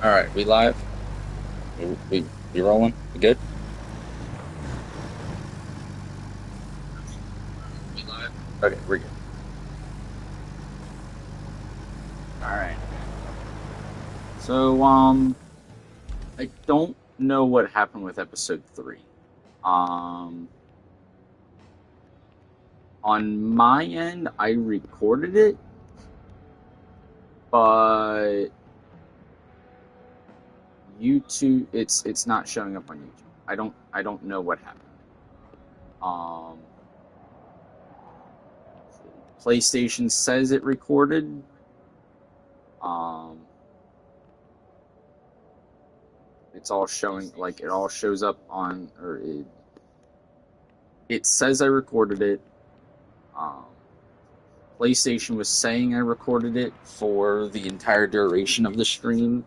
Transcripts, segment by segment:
All right, we live. We rolling. We good? We live. Okay, we're good. All right. So I don't know what happened with episode 3. Um, on my end, I recorded it, but YouTube, it's not showing up on YouTube. I don't know what happened. Um, PlayStation says it recorded. Um, it's all showing, like, it all shows up on, or it says I recorded it. Um, PlayStation was saying I recorded it for the entire duration of the stream.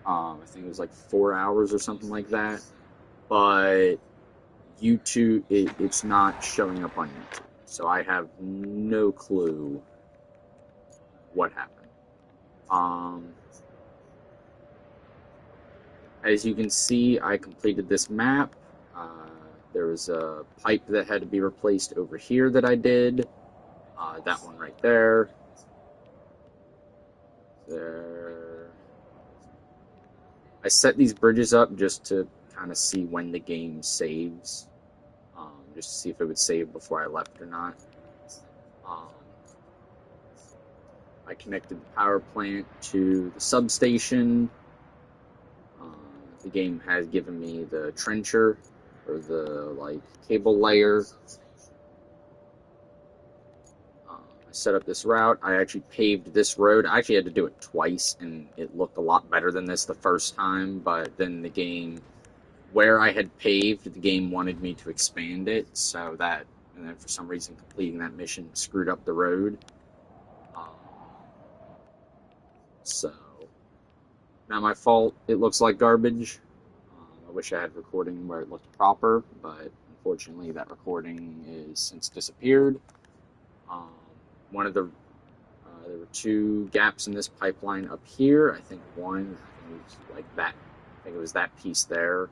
I think it was like 4 hours or something like that. But YouTube, it's not showing up on YouTube. So I have no clue what happened. As you can see, I completed this map. Uh, there was a pipe that had to be replaced over here that I did. That one right there. There. I set these bridges up just to kind of see when the game saves. Just to see if it would save before I left or not. Um, I connected the power plant to the substation. The game has given me the trencher, or the cable layer. I set up this route. I actually paved this road. I actually had to do it twice, and it looked a lot better than this the first time, but then the game, where I had paved, the game wanted me to expand it, and then for some reason completing that mission screwed up the road. Um, so, not my fault. It looks like garbage. I wish I had recording where it looked proper, but unfortunately that recording is since disappeared. Um, one of the there were two gaps in this pipeline up here. I think one, I think it was like that. I think it was that piece there,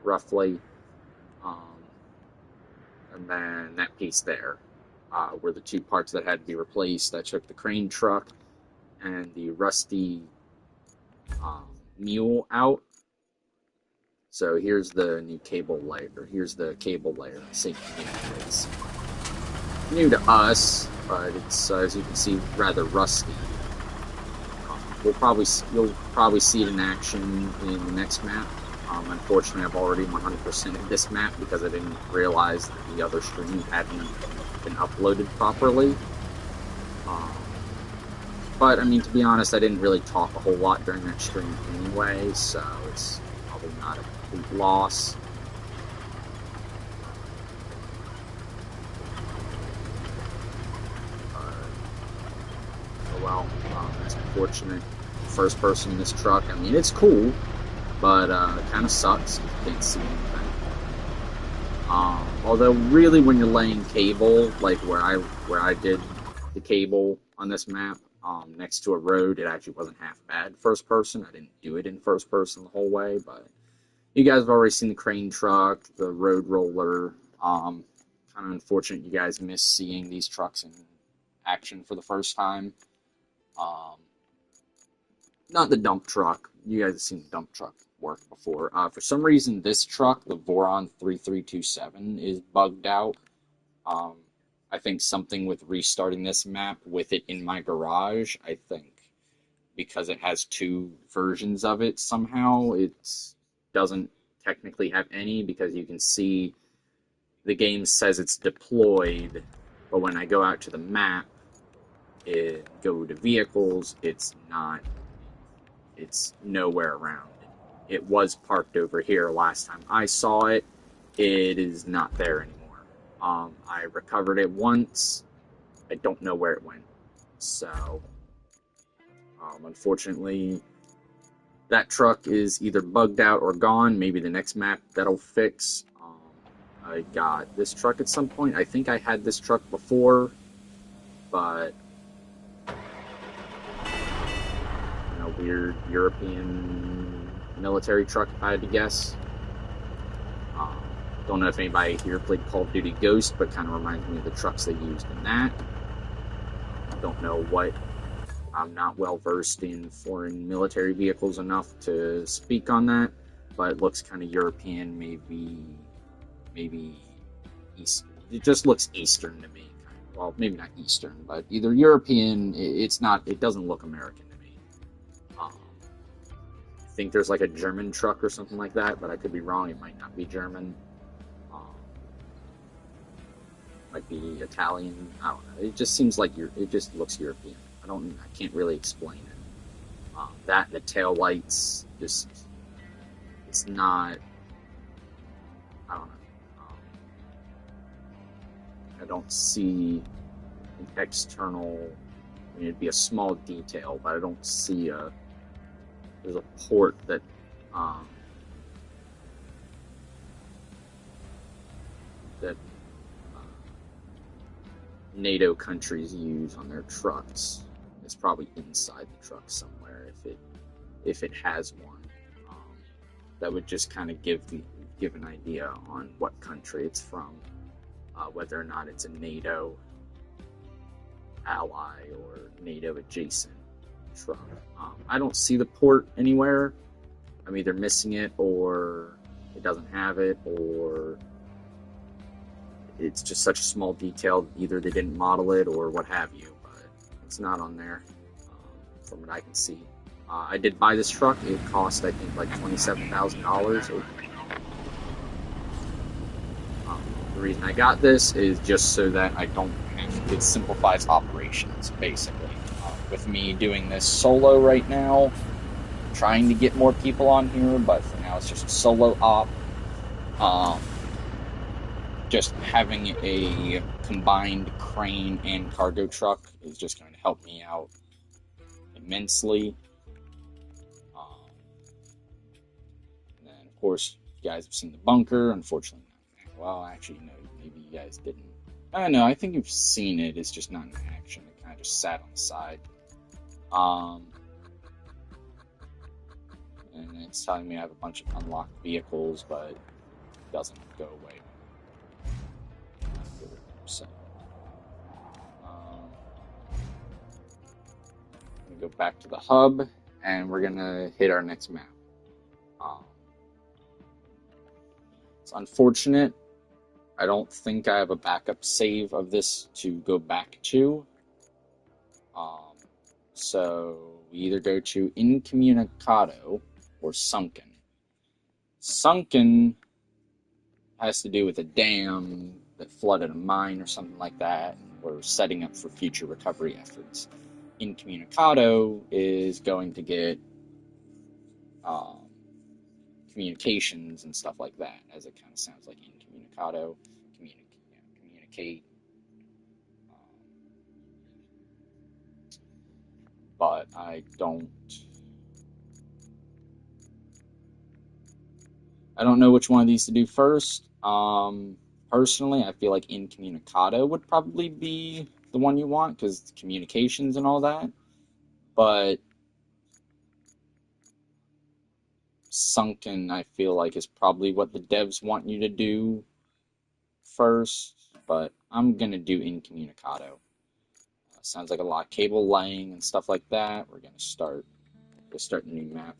roughly, and then that piece there were the two parts that had to be replaced. I took the crane truck and the rusty mule out. So here's the new cable layer. Here's the cable layer. It's new to us, but it's, as you can see, rather rusty. You'll probably see it in action in the next map. Unfortunately, I've already 100%ed this map because I didn't realize that the other stream hadn't been uploaded properly. But I mean, to be honest, I didn't really talk a whole lot during that stream anyway, so it's probably not a complete loss. Well, it's unfortunate. First person in this truck. I mean, it's cool, but it kind of sucks. You can't see anything. Although, really, when you're laying cable, like where I did the cable on this map, next to a road, it actually wasn't half bad first person. I didn't do it in first person the whole way, but you guys have already seen the crane truck, the road roller. Kind of unfortunate you guys missed seeing these trucks in action for the first time. Not the dump truck. You guys have seen the dump truck work before. For some reason, this truck, the Voron 3327, is bugged out. I think something with restarting this map with it in my garage, I think, because it has two versions of it somehow, it doesn't technically have any, because you can see the game says it's deployed, but when I go out to the map, go to vehicles, it's nowhere around. It was parked over here last time I saw it. It is not there anymore. I recovered it once. I don't know where it went. So, unfortunately, that truck is either bugged out or gone. Maybe the next map that'll fix. I got this truck at some point. I think I had this truck before, but weird European military truck, if I had to guess. Don't know if anybody here played Call of Duty Ghost, but kind of reminds me of the trucks they used in that. Don't know what. I'm not well versed in foreign military vehicles enough to speak on that, but it looks kind of European, maybe East. It just looks Eastern to me. Well, maybe not Eastern, but either European. It's not. It doesn't look American to me. I think there's like a German truck or something like that, but I could be wrong. It might not be German. Might be Italian. I don't know. It just seems like it just looks European. I can't really explain it. That the tail lights just, it's not. I don't know. I don't see an external. I mean, it'd be a small detail, but I don't see there's a port that NATO countries use on their trucks. It's probably inside the truck somewhere if it has one. That would just kind of give an idea on what country it's from, whether or not it's a NATO ally or NATO adjacent truck. I don't see the port anywhere. I'm either missing it, or it doesn't have it, or it's just such a small detail. Either they didn't model it or what have you, but it's not on there from what I can see. I did buy this truck. It cost, I think, like $27,000. The reason I got this is just so that I don't have, it simplifies operations, basically. With me doing this solo right now, trying to get more people on here, but for now it's just a solo op. Just having a combined crane and cargo truck is just going to help me out immensely. And then, of course, you guys have seen the bunker. Unfortunately, well, actually, no, maybe you guys didn't. I don't know. I think you've seen it. It's just not in action. It kind of just sat on the side. And it's telling me I have a bunch of unlocked vehicles, but it doesn't go away. So, I'm going to go back to the hub, and we're going to hit our next map. It's unfortunate. I don't think I have a backup save of this to go back to. So we either go to Incommunicado or Sunken. Sunken has to do with a dam that flooded a mine or something like that, and we're setting up for future recovery efforts. Incommunicado is going to get communications and stuff like that, as it kind of sounds like incommunicado, communicate. But I don't know which one of these to do first. Personally, I feel like incommunicado would probably be the one you want, because communications and all that. But Sunken, I feel like, is probably what the devs want you to do first. But I'm going to do incommunicado. Sounds like a lot of cable laying and stuff like that. We're going to start a new map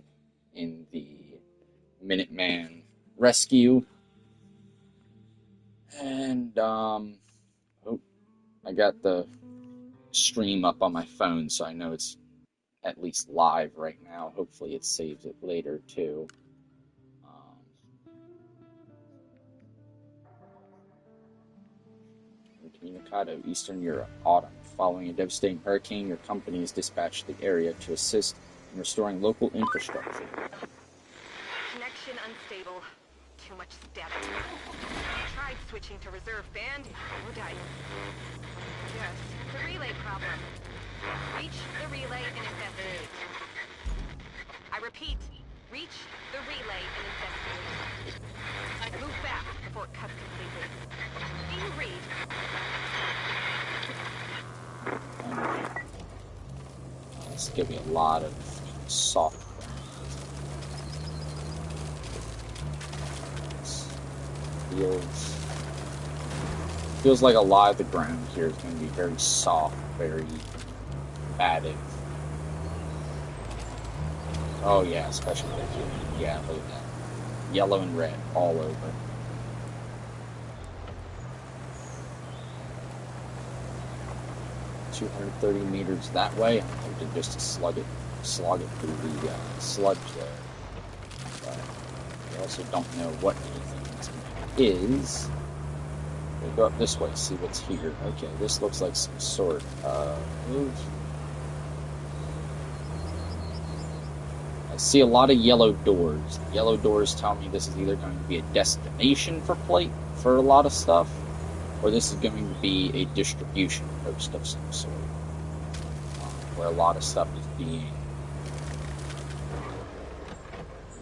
in the Minuteman Rescue. And, I got the stream up on my phone, so I know it's at least live right now. Hopefully it saves it later, too. Incommunicado, Eastern Europe, autumn. Following a devastating hurricane, your company is dispatched to the area to assist in restoring local infrastructure. Connection unstable. Too much static. Tried switching to reserve band. No dice. Yes, the relay problem. Reach the relay and investigate. I repeat, reach the relay and investigate. Move fast before it cuts completely. Do you read? This is going to be a lot of soft. Feels like a lot of the ground here is going to be very soft, very batted. Oh yeah, especially right here. Yeah, look at that. Yellow and red all over. $230 that way. I'm hoping just to slug it through the sludge there. But I also don't know what anything is. We'll go up this way, see what's here. Okay, this looks like some sort of... I see a lot of yellow doors. Yellow doors tell me this is either going to be a destination for a lot of stuff, or this is going to be a distribution post of some sort, where a lot of stuff is being...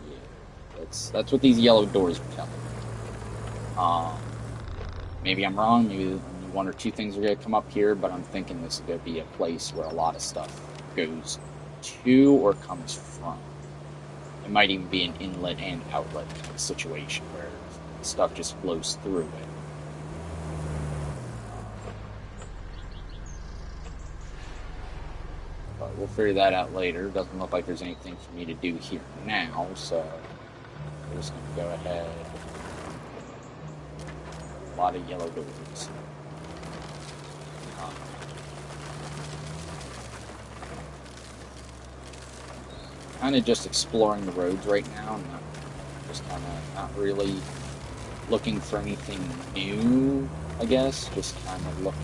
Yeah, that's what these yellow doors are telling me. Maybe I'm wrong, maybe one or two things are going to come up here, but I'm thinking this is going to be a place where a lot of stuff goes to or comes from. It might even be an inlet and outlet kind of situation where stuff just flows through it. But we'll figure that out later. Doesn't look like there's anything for me to do here now, so we're just going to go ahead. A lot of yellow doors. Kind of just exploring the roads right now. Just kind of not really looking for anything new, I guess. Just kind of looking.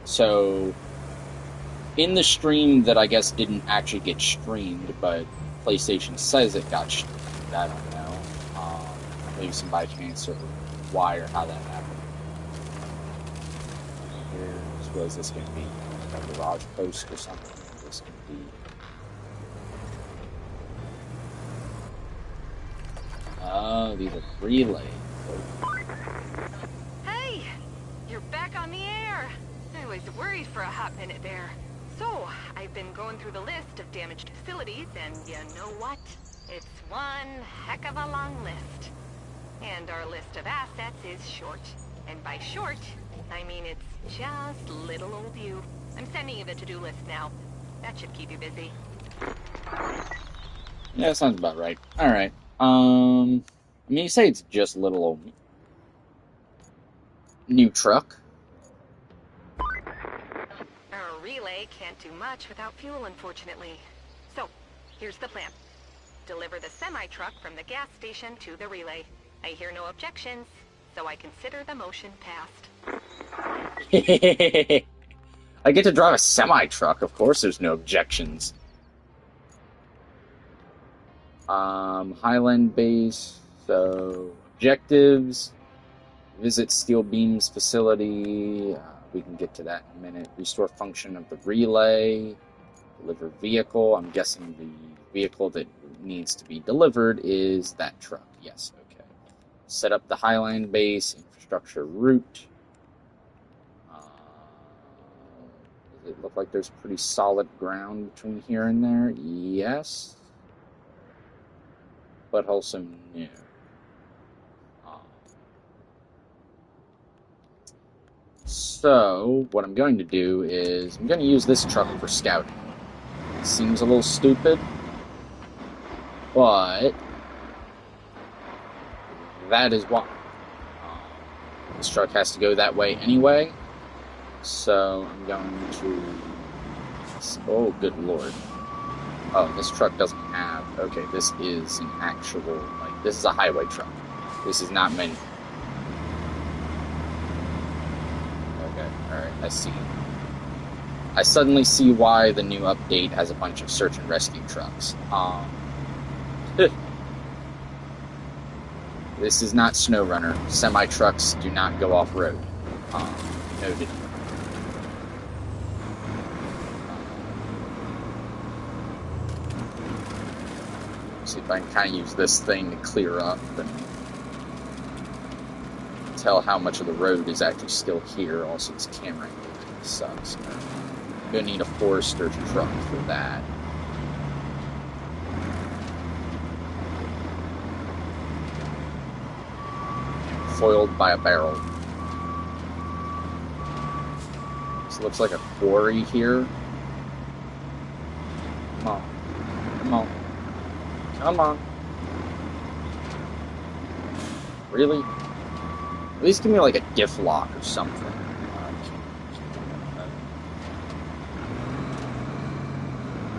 So in the stream that I guess didn't actually get streamed, but PlayStation says it got streamed. I don't know. Maybe some by chance or why or how that happened. What is this going to be? A garage post or something? This could be. Oh, these are relays. Hey, you're back on the air. I was worried for a hot minute there. So, I've been going through the list of damaged facilities, and you know what? It's one heck of a long list. And our list of assets is short. And by short, I mean it's just little old you. I'm sending you the to-do list now. That should keep you busy. Yeah, sounds about right. Alright. I mean, you say it's just little old me. New truck. Our relay can't do much without fuel, unfortunately. So, here's the plan. Deliver the semi-truck from the gas station to the relay. I hear no objections, so I consider the motion passed. I get to drive a semi-truck, of course there's no objections. Highland base, so objectives, visit Steel Beam's facility, we can get to that in a minute. Restore function of the relay, deliver vehicle. I'm guessing the vehicle that needs to be delivered is that truck. Yes, okay. Set up the Highland base, infrastructure route. Does it look like there's pretty solid ground between here and there? Yes. But also no. So, what I'm going to do is, I'm going to use this truck for scouting. It seems a little stupid, but that is why. This truck has to go that way anyway, so I'm going to... Oh, good lord. Oh, this truck doesn't have... Okay, this is an actual... Like, this is a highway truck. This is not meant... Okay, alright, I see. I suddenly see why the new update has a bunch of search and rescue trucks. This is not SnowRunner. Semi-trucks do not go off-road. Noted. See if I can kind of use this thing to clear up and tell how much of the road is actually still here. Also, this camera sucks. I'm gonna need a Forester truck for that. Foiled by a barrel. This looks like a quarry here. Come on. Come on. Come on. Really? At least give me like a diff lock or something.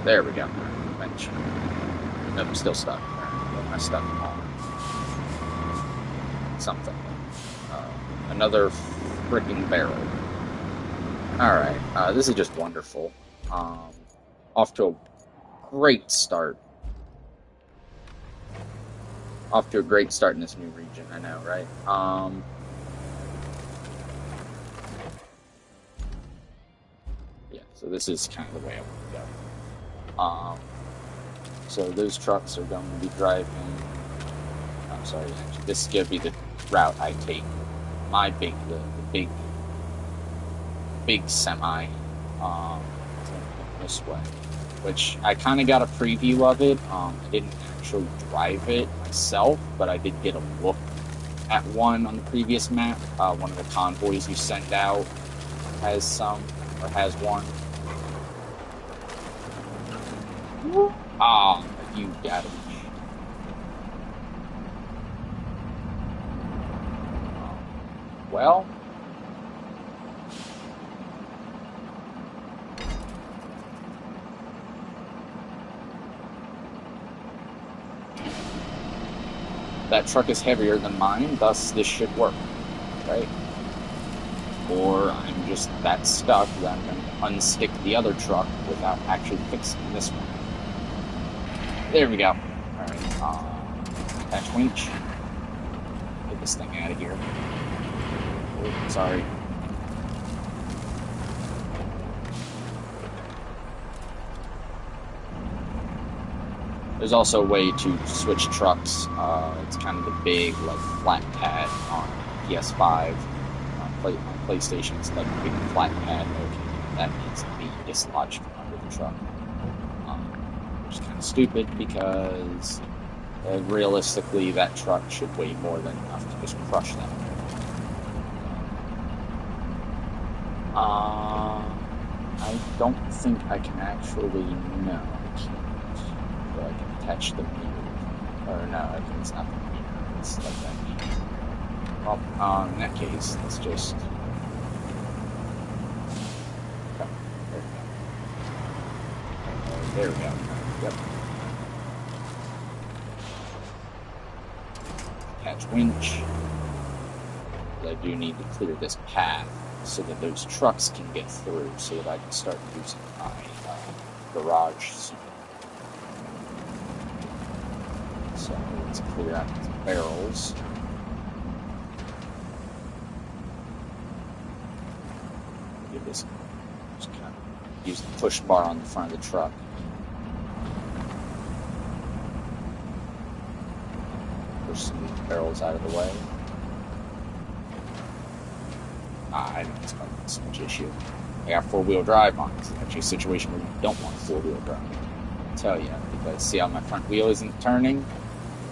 There we go. Bench. Nope, I'm still stuck. What am I stuck on? Something. Another freaking barrel. Alright, this is just wonderful. Off to a great start. Off to a great start in this new region, I know, right? Yeah, so this is kind of the way I want to go. So those trucks are going to be driving. I'm sorry, actually, this is going to be the route I take. My big, the big semi, this way. Which I kind of got a preview of it. I didn't actually drive it myself, but I did get a look at one on the previous map. One of the convoys you send out has some, or has one. Ah, you got it. Well, that truck is heavier than mine, thus this should work, right? Or I'm just that stuck that I'm going to unstick the other truck without actually fixing this one. There we go. Alright, attach winch. Get this thing out of here. Oh, sorry. There's also a way to switch trucks. It's kind of the big, like, flat pad on PS5. On PlayStation, it's like a big flat pad located. That needs to be dislodged from under the truck. Which is kind of stupid because realistically, that truck should weigh more than enough to just crush them. I don't think I can actually. No, I can't. So I can attach the meter. Or no, I think it's not the meter. It's like that meter. Well, in that case, let's just. Okay, there we go. There we go. Yep. Attach winch. I do need to clear this path so that those trucks can get through, so that I can start using my garage soon. So let's clear out these barrels. Give this, just kind of use the push bar on the front of the truck. Push some of these barrels out of the way. I know it's going to be so much issue. I got four-wheel drive on. It's actually a situation where you don't want four-wheel drive. I'll tell you, because see how my front wheel isn't turning?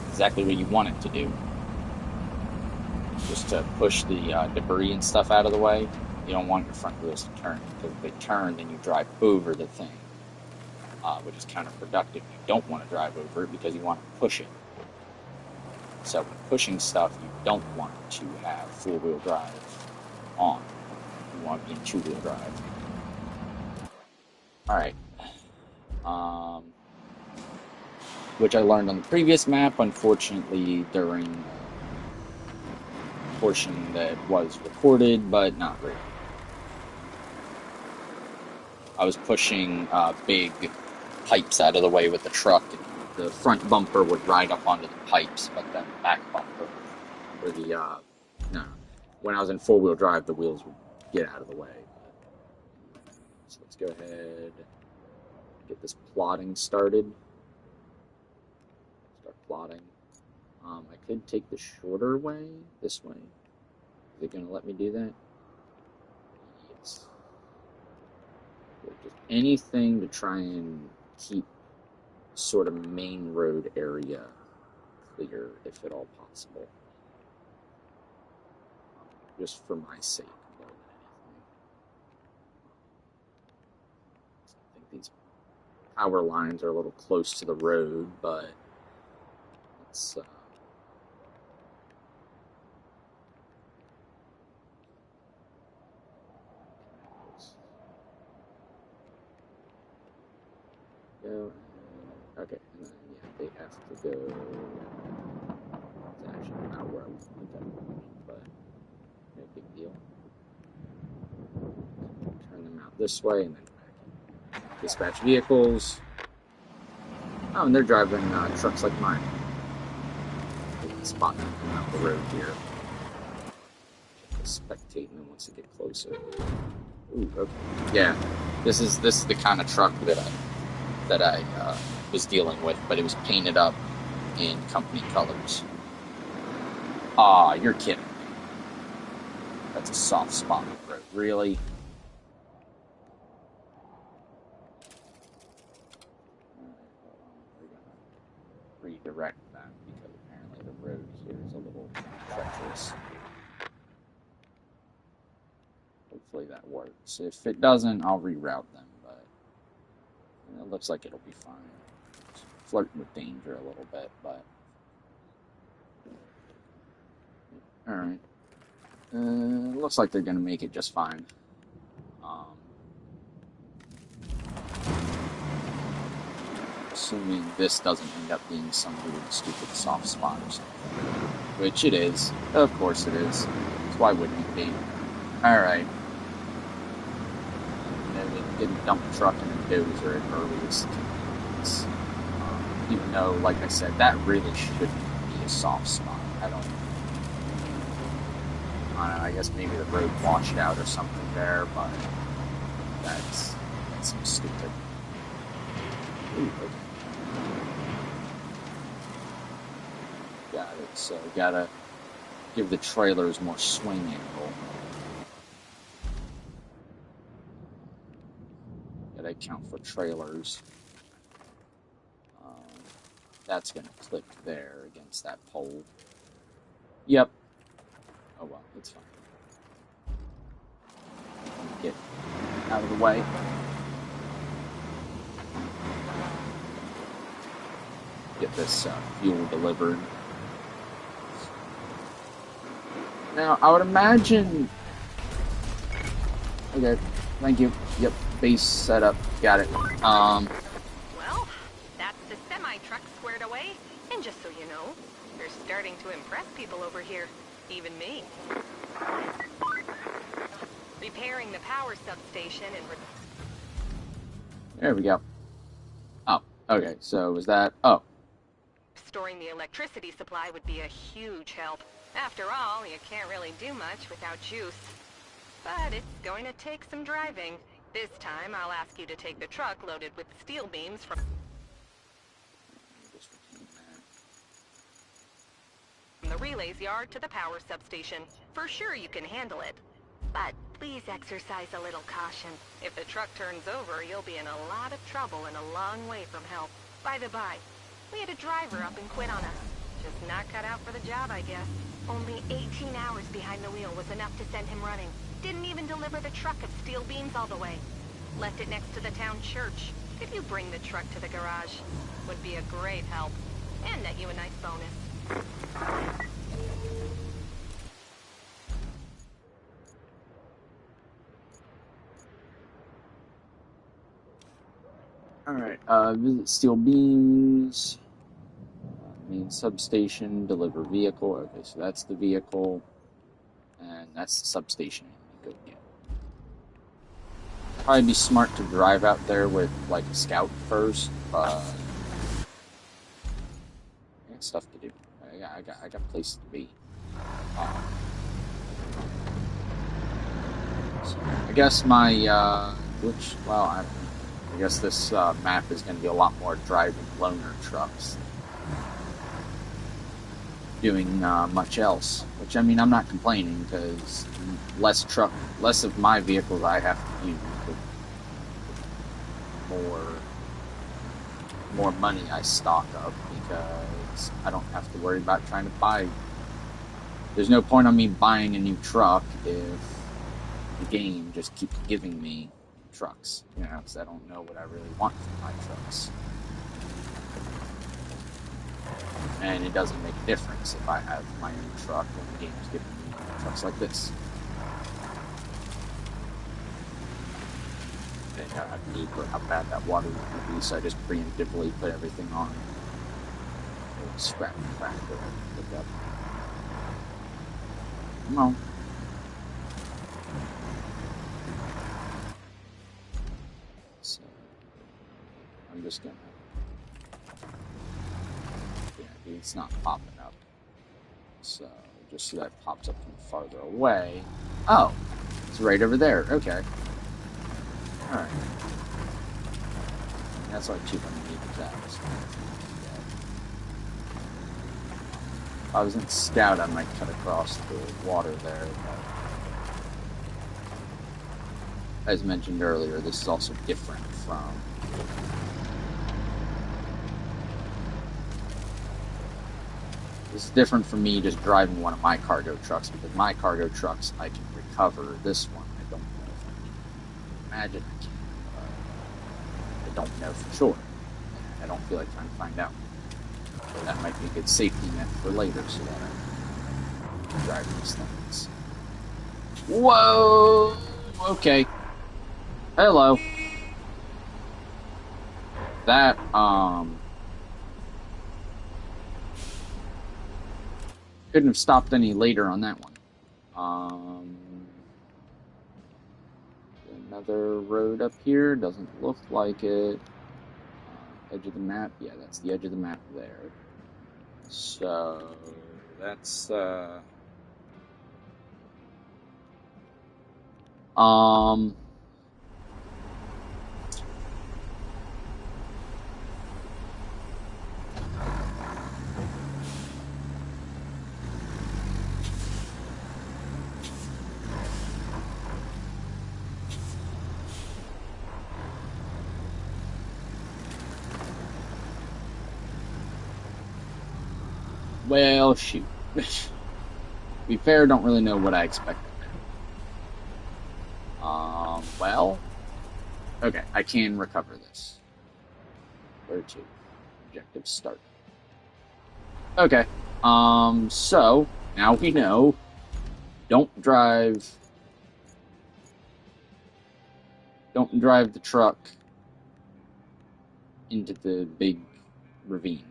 Exactly what you want it to do. Just to push the debris and stuff out of the way. You don't want your front wheels to turn, because if they turn, then you drive over the thing, which is counterproductive. You don't want to drive over it because you want to push it. So when pushing stuff, you don't want to have four-wheel drive on. You want to be in two-wheel drive. Alright. Which I learned on the previous map, unfortunately, during a portion that was recorded, but not really. I was pushing big pipes out of the way with the truck, and the front bumper would ride up onto the pipes, but the back bumper, or the, no, when I was in four-wheel drive, the wheels would get out of the way. So let's go ahead, get this plotting started. Start plotting. I could take the shorter way, this way. Is it going to let me do that? Yes. Just anything to try and keep sort of main road area clear, if at all possible. Just for my sake more than anything. I think these power lines are a little close to the road, but it's go. Okay, and then yeah, they have to go. It's actually not where I want to put that point, but no big deal. Turn them out this way and then back in. Dispatch vehicles. Oh, and they're driving trucks like mine. They can spot them coming out the road here. Spectating them once they get closer. Ooh, okay. Yeah, this is the kind of truck that I was dealing with, but it was painted up in company colors. Ah, you're kidding me. That's a soft spot on the road. Really? We're gonna redirect that because apparently the road here is a little treacherous. Hopefully that works. If it doesn't, I'll reroute them, but it looks like it'll be fine. It's flirting with danger a little bit, but alright. Looks like they're gonna make it just fine. Assuming this doesn't end up being some weird, stupid soft spot or something. Which it is. Of course it is. So why wouldn't it be? Alright. They didn't dump a truck in a dozer at earliest convenience. Even though, like I said, that really shouldn't be a soft spot. I don't know, I guess maybe the road washed out or something there, but that seems stupid. Ooh, okay. Got it. So gotta give the trailers more swing angle. Gotta account for trailers. That's gonna clip there against that pole. Yep. Oh well, it's fine. Get out of the way. Get this fuel delivered. Now, I would imagine... Okay, thank you. Yep, base setup. Got it. Well, that's the semi-truck squared away. And just so you know, they're starting to impress people over here. Even me. Repairing the power substation and... There we go. Oh, okay, so was that... Oh. Restoring the electricity supply would be a huge help. After all, you can't really do much without juice. But it's going to take some driving. This time, I'll ask you to take the truck loaded with steel beams from the relays yard to the power substation. For sure you can handle it. But please exercise a little caution. If the truck turns over, you'll be in a lot of trouble and a long way from help. By the by, we had a driver up and quit on us. Just not cut out for the job, I guess. Only 18 hours behind the wheel was enough to send him running. Didn't even deliver the truck of steel beams all the way. Left it next to the town church. Could you bring the truck to the garage? Would be a great help. And net you a nice bonus. Alright, visit steel beams. Main substation, deliver vehicle. Okay, so that's the vehicle. And that's the substation. Good, yeah. Probably be smart to drive out there with, like, a scout first, but... I got stuff to do. I got places to be. So I guess my, I guess this map is going to be a lot more driving loaner trucks. Doing much else, which I mean I'm not complaining because less of my vehicles I have to use. more money I stock up, because I don't have to worry about trying to buy. There's no point on me buying a new truck if the game just keeps giving me trucks, because I don't know what I really want from my trucks. And it doesn't make a difference if I have my own truck when the game's giving me trucks like this. And I have need for how bad that water would be, so I just preemptively put everything on scrap and crack or pick up. Come on. So I'm just gonna. Yeah, it's not popping up. So just so that pops up from farther away. Oh, it's right over there. Okay. Alright. That's like 200 meters out. If I was in Scout, I might cut across the water there. But as mentioned earlier, this is also different from me just driving one of my cargo trucks, because my cargo trucks I can recover. This one I don't know if I can. Imagine I can. I don't know for sure. I don't feel like trying to find out. So that might be a good safety net for later, so that I can drive these things. Whoa! Okay. Hello. That, couldn't have stopped any later on that one. Another road up here, doesn't look like it. Edge of the map, yeah, that's the edge of the map there. So, that's, well, shoot. To be fair, don't really know what I expected. Well, okay, I can recover this. Where to? Objective start. Okay, so, now we know, don't drive the truck into the big ravine.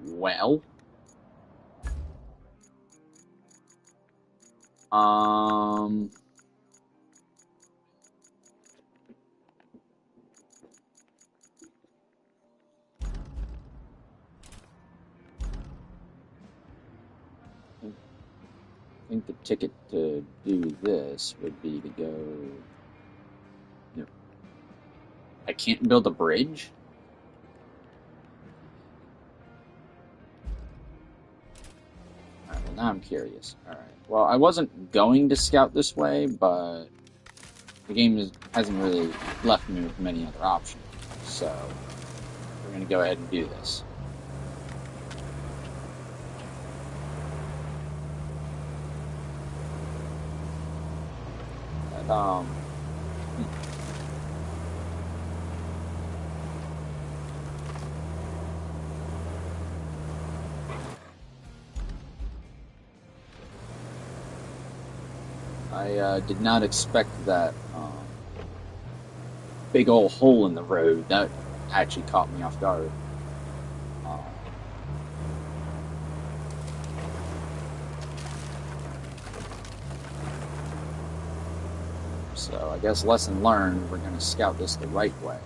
Well, I think the ticket to do this would be to go. No, I can't build a bridge? Alright, well now I'm curious. Alright, well I wasn't going to scout this way, but the game hasn't really left me with many other options. So, we're going to go ahead and do this. But, I did not expect that big old hole in the road. That actually caught me off guard. So I guess lesson learned, we're going to scout this the right way.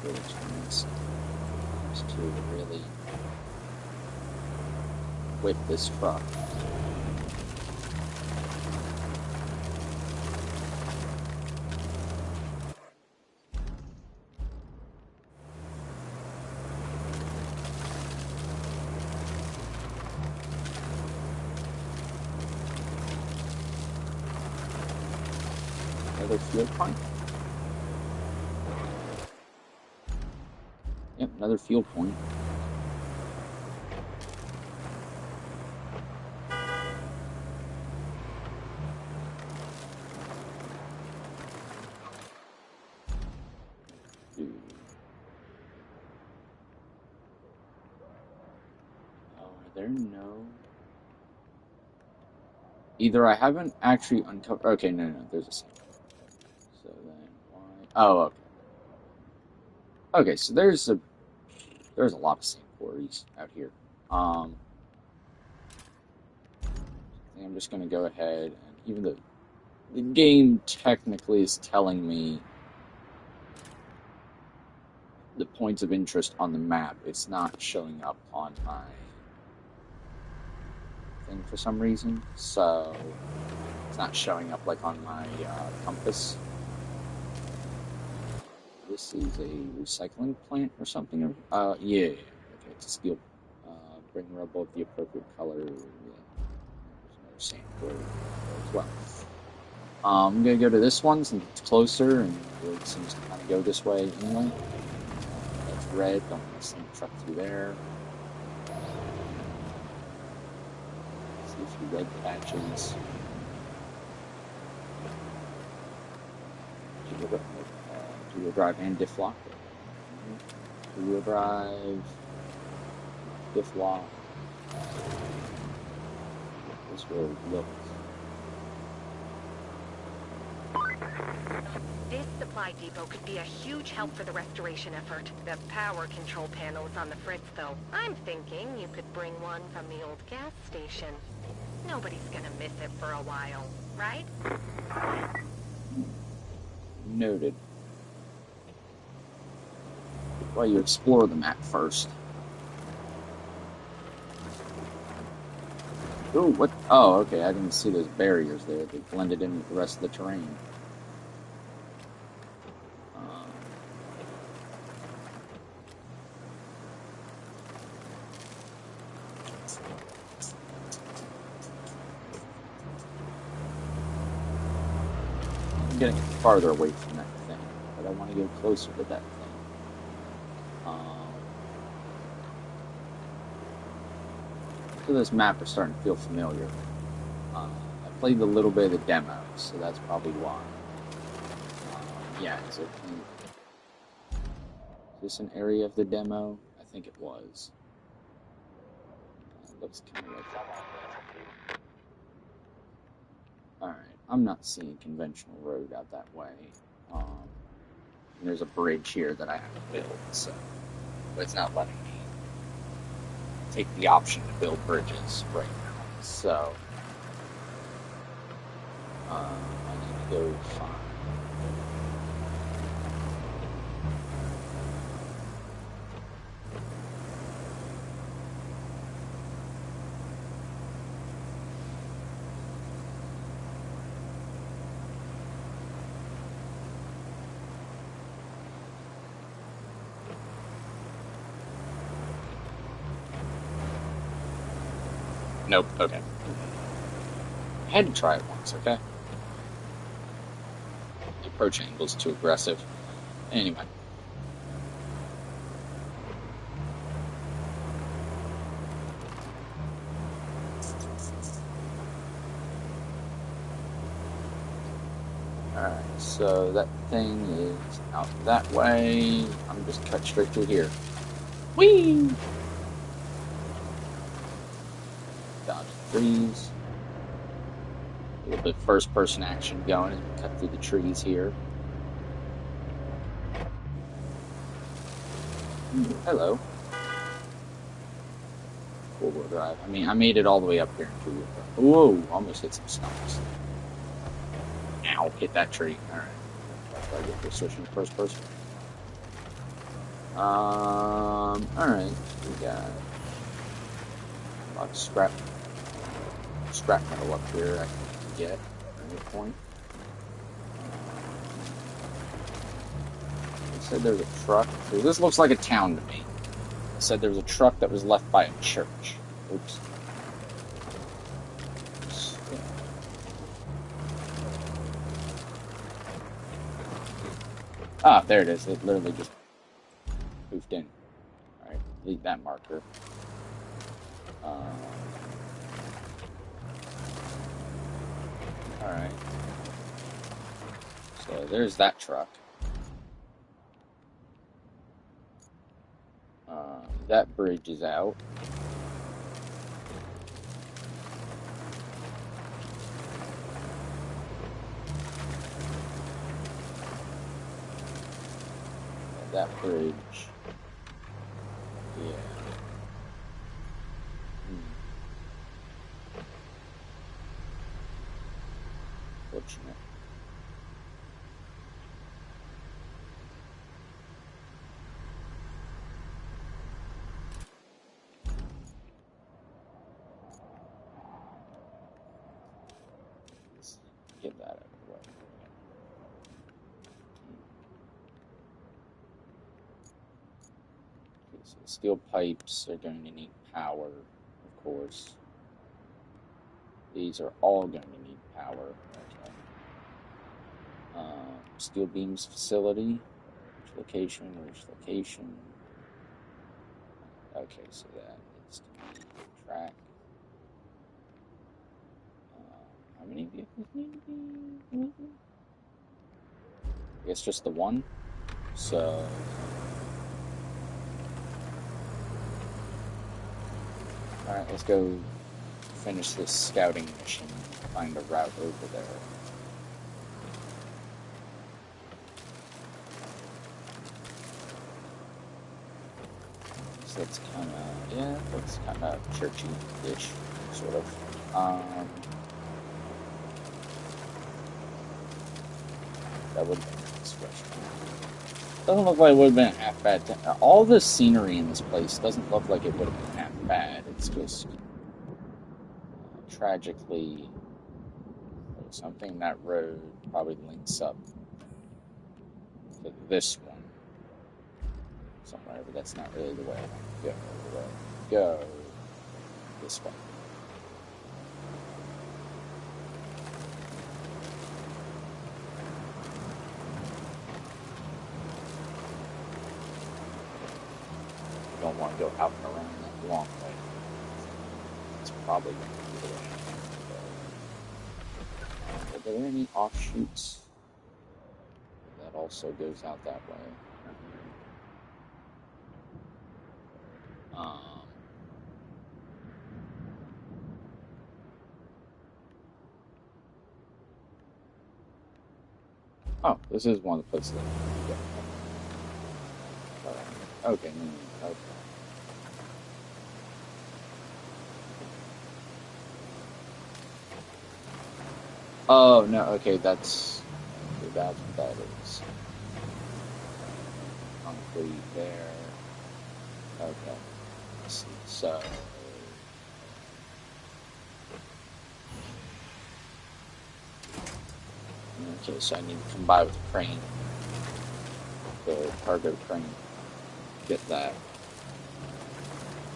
Give it a chance to really whip this truck. Another fuel point. Yep, another fuel point. There no... Either I haven't actually uncovered... Okay, no, there's a sample. So then why... Oh, okay. Okay, so there's a lot of sand quarries out here. I think I'm just going to go ahead, and even though the game technically is telling me the points of interest on the map, it's not showing up on my thing for some reason, so it's not showing up like on my compass. This is a recycling plant or something. Yeah. Okay, it's a steel. Bring rubble of the appropriate color. Yeah. There's another sand quarry as well. I'm gonna go to this one since it's closer and it seems to kind of go this way anyway. That's red. Don't want to send a truck through there. See a few red patches. Two-wheel drive and diff lock. Two-wheel drive, diff lock. This road looks. This supply depot could be a huge help for the restoration effort. The power control panel is on the fritz, though. I'm thinking you could bring one from the old gas station. Nobody's gonna miss it for a while, right? Noted. Well, you explore the map first. Oh, what? Oh, okay. I didn't see those barriers there. They blended in with the rest of the terrain. I'm getting farther away from that thing, but I want to go closer to that thing. So this map is starting to feel familiar. I played a little bit of the demo, so that's probably why. Yeah, is this an area of the demo? I think it was. It looks kind of like that. Alright, I'm not seeing a conventional road out that way. There's a bridge here that I have to build, so... But it's not letting me take the option to build bridges right now. So... I need to go find... Nope, okay. I had to try it once, okay? The approach angle's too aggressive. Anyway. Alright, so that thing is out that way. I'm just cut straight through here. Whee! Dodge the trees. A little bit first person action going as we cut through the trees here. Hello. Four-wheel drive. I mean, I made it all the way up here in two-wheel drive. Whoa, almost hit some stumps. Ow, hit that tree. Alright. So I get to switching to first person. Alright. We got a lot of scrap metal up here I can get at any point. It said there's a truck. This looks like a town to me. It said there was a truck that was left by a church. Oops. Ah, there it is. It literally just poofed in. Alright, delete that marker. Alright. So there's that truck. That bridge is out. That bridge. Yeah. Fortunate. Let's get that out of the way. Okay, so steel pipes are going to need power, of course. These are all going to need power. Okay. Steel beams facility. Which location? Which location? Okay, so that needs to be track. How many vehicles need to be delivered? I guess just the one. So, alright, let's go finish this scouting mission. Find a route over there. So that's kind of, yeah, that's kind of churchy-ish, sort of. That would have been a nice restaurant. Doesn't look like it would have been a half bad. All the scenery in this place doesn't look like it would have been half bad. It's just tragically something in that road probably links up to this one somewhere, but that's not really the way I want to go. The way I want to go this way. You don't want to go out and around that long way. It's probably going to be the way I want to go. Are there any offshoots? That also goes out that way. Um, oh, this is one of the places that I want to go. Okay, okay. Oh, no, okay, that's what that is. Concrete there. Okay, I see. So, okay, so I need to come by with a crane, the cargo crane. Get that.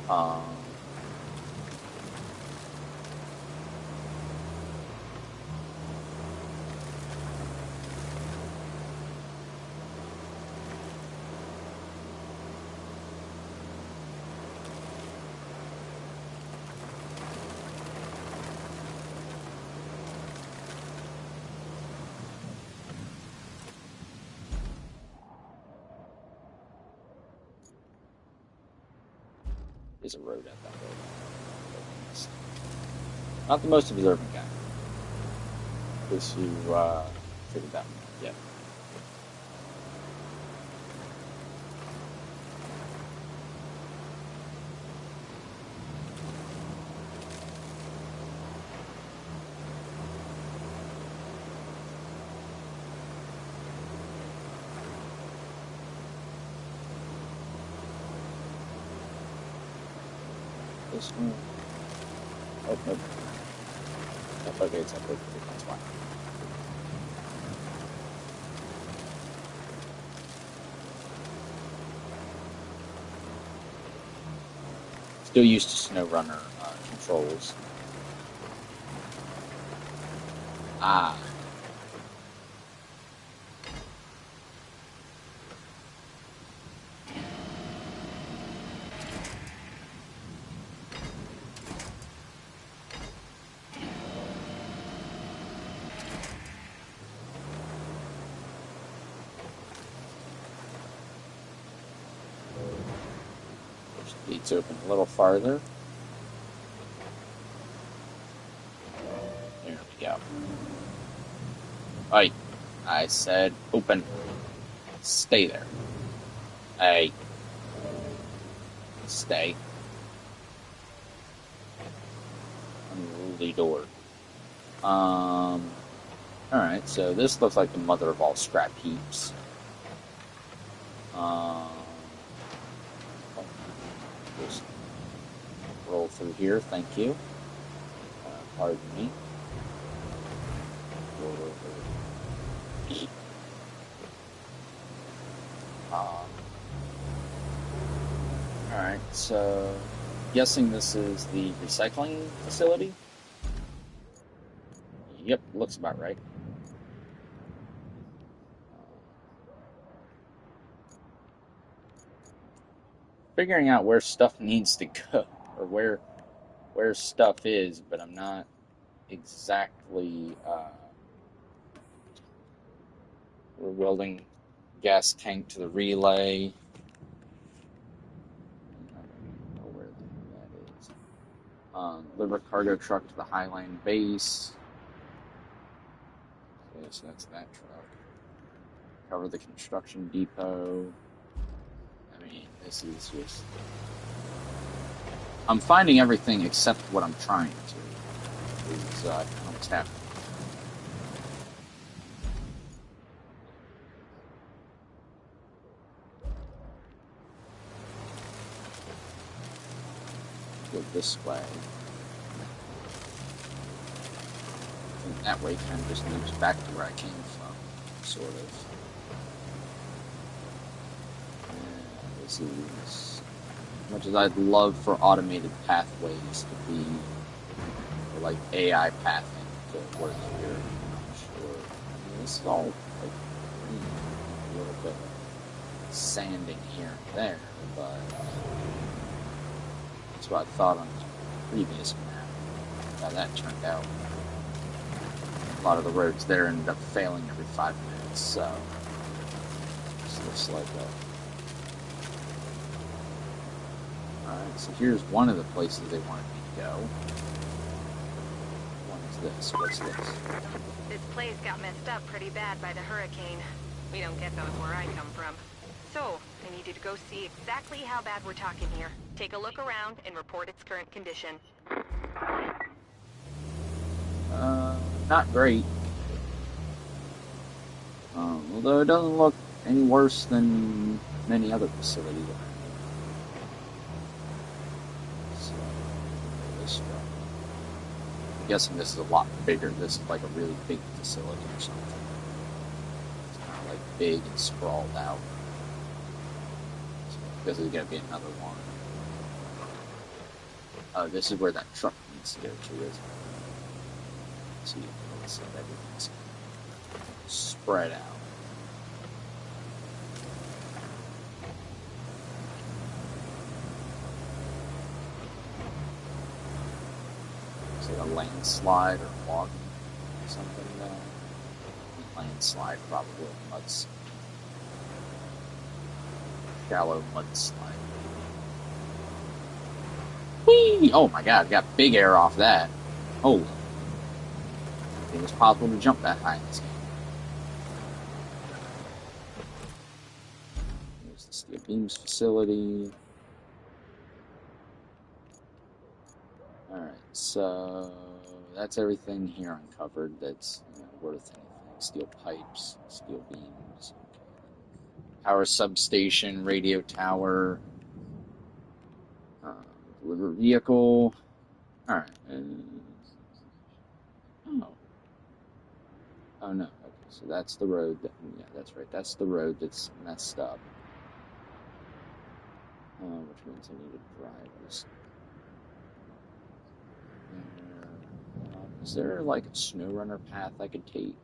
Um, there's a road at that road. Not the most observant guy. Because you figured that one out. Yeah. This one. Oh, nope. Okay, it's up. That's fine. Still used to SnowRunner controls. Ah. Gates open a little farther. There we go. Alright, I said open. Stay there. Hey. Stay. Unruly door. Alright, so this looks like the mother of all scrap heaps. Just roll through here, thank you. Pardon me. Roll over. Alright, so guessing this is the recycling facility? Yep, looks about right. Figuring out where stuff needs to go, or where stuff is, but I'm not exactly. We're welding gas tank to the relay. I don't know where that is. Deliver cargo truck to the Highline base. Okay, so that's that truck. Cover the construction depot. I mean, this is just... I'm finding everything except what I'm trying to. Is untapped. Go this way. And that way kind of just moves back to where I came from, sort of. And this is... As much as I'd love for automated pathways to be, or like AI pathing to work here, I'm not sure. I mean, this is all like a little bit of sanding here and there, but that's what I thought on the previous map. How that turned out. A lot of the roads there ended up failing every 5 minutes, so this looks like a... Alright, so here's one of the places they wanted me to go. What is this? What's this? This place got messed up pretty bad by the hurricane. We don't get those where I come from. So, I need you to go see exactly how bad we're talking here. Take a look around and report its current condition. Not great. Although it doesn't look any worse than many other facilities. So, this one. I'm guessing this is a lot bigger. This is like a really big facility or something. It's kind of like big and sprawled out. So this is going to be another one. Oh, this is where that truck needs to go to, isn't it? See, let's see if everything's spread out. It's like a landslide or logging or something there. Landslide, probably muds. Shallow mudslide. Whee! Oh my god, got big air off that. Holy. It was possible to jump that high in this game. There's the steel beams facility. Alright, so that's everything here uncovered that's worth anything. Steel pipes, steel beams. Power substation, radio tower. Deliver vehicle. Alright. Oh no, okay, so that's the road that, yeah, that's right, that's the road that's messed up. Which means I need to drive this. Is there like a snow runner path I could take?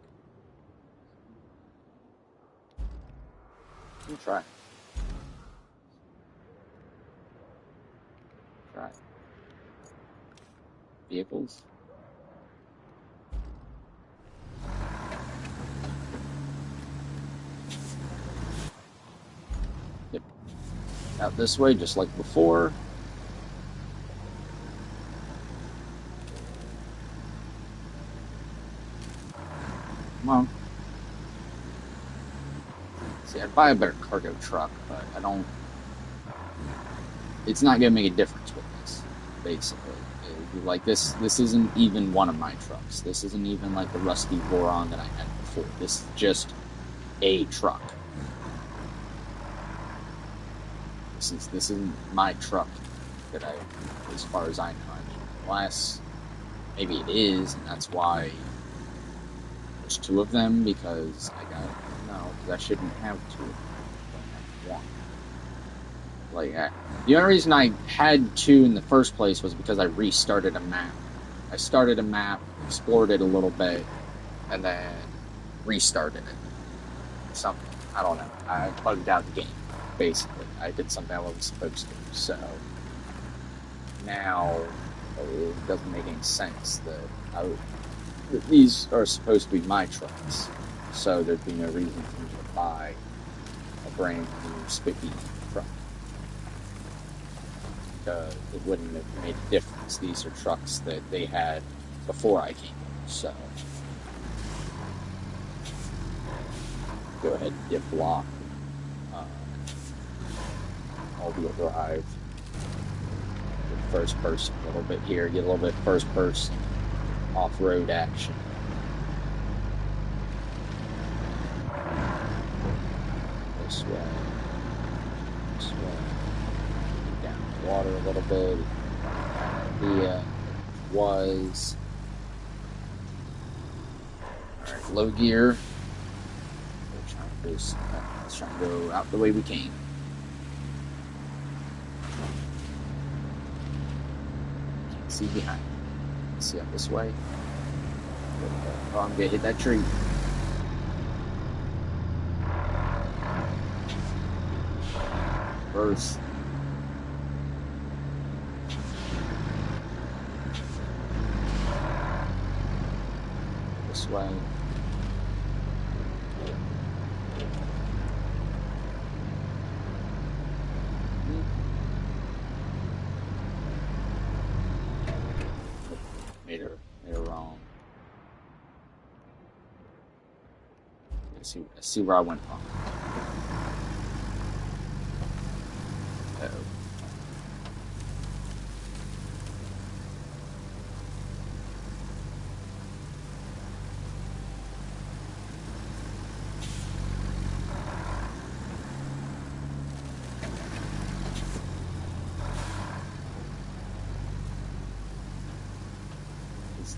Let me try. Try. Vehicles? Yep. Out this way, just like before. See, I'd buy a better cargo truck, but I don't. It's not gonna make a difference with this, basically. Like this isn't even one of my trucks. This isn't even like the rusty Voron that I had before. This is just a truck. This isn't my truck that I, as far as I know. I mean, unless maybe it is, and that's why there's two of them, because I got no, because I shouldn't have two. I only have one. Like the only reason I had two in the first place was because I restarted a map. I started a map, explored it a little bit, and then restarted it. Something I don't know. I bugged out the game. Basically, I did something I wasn't supposed to. So now it doesn't make any sense that these are supposed to be my trucks. So there'd be no reason for me to buy a brand new spiffy truck. It wouldn't have made a difference. These are trucks that they had before I came. So go ahead and get block. All-wheel drive. Get first person a little bit here. Get a little bit first person off-road action. This way. This way. Down the water a little bit. The was alright, low gear. Let's try to go out the way we came. Can't see behind. See up this way. Oh, I'm gonna hit that tree. Reverse. This way. Made her wrong. I see where I went wrong. Uh-oh.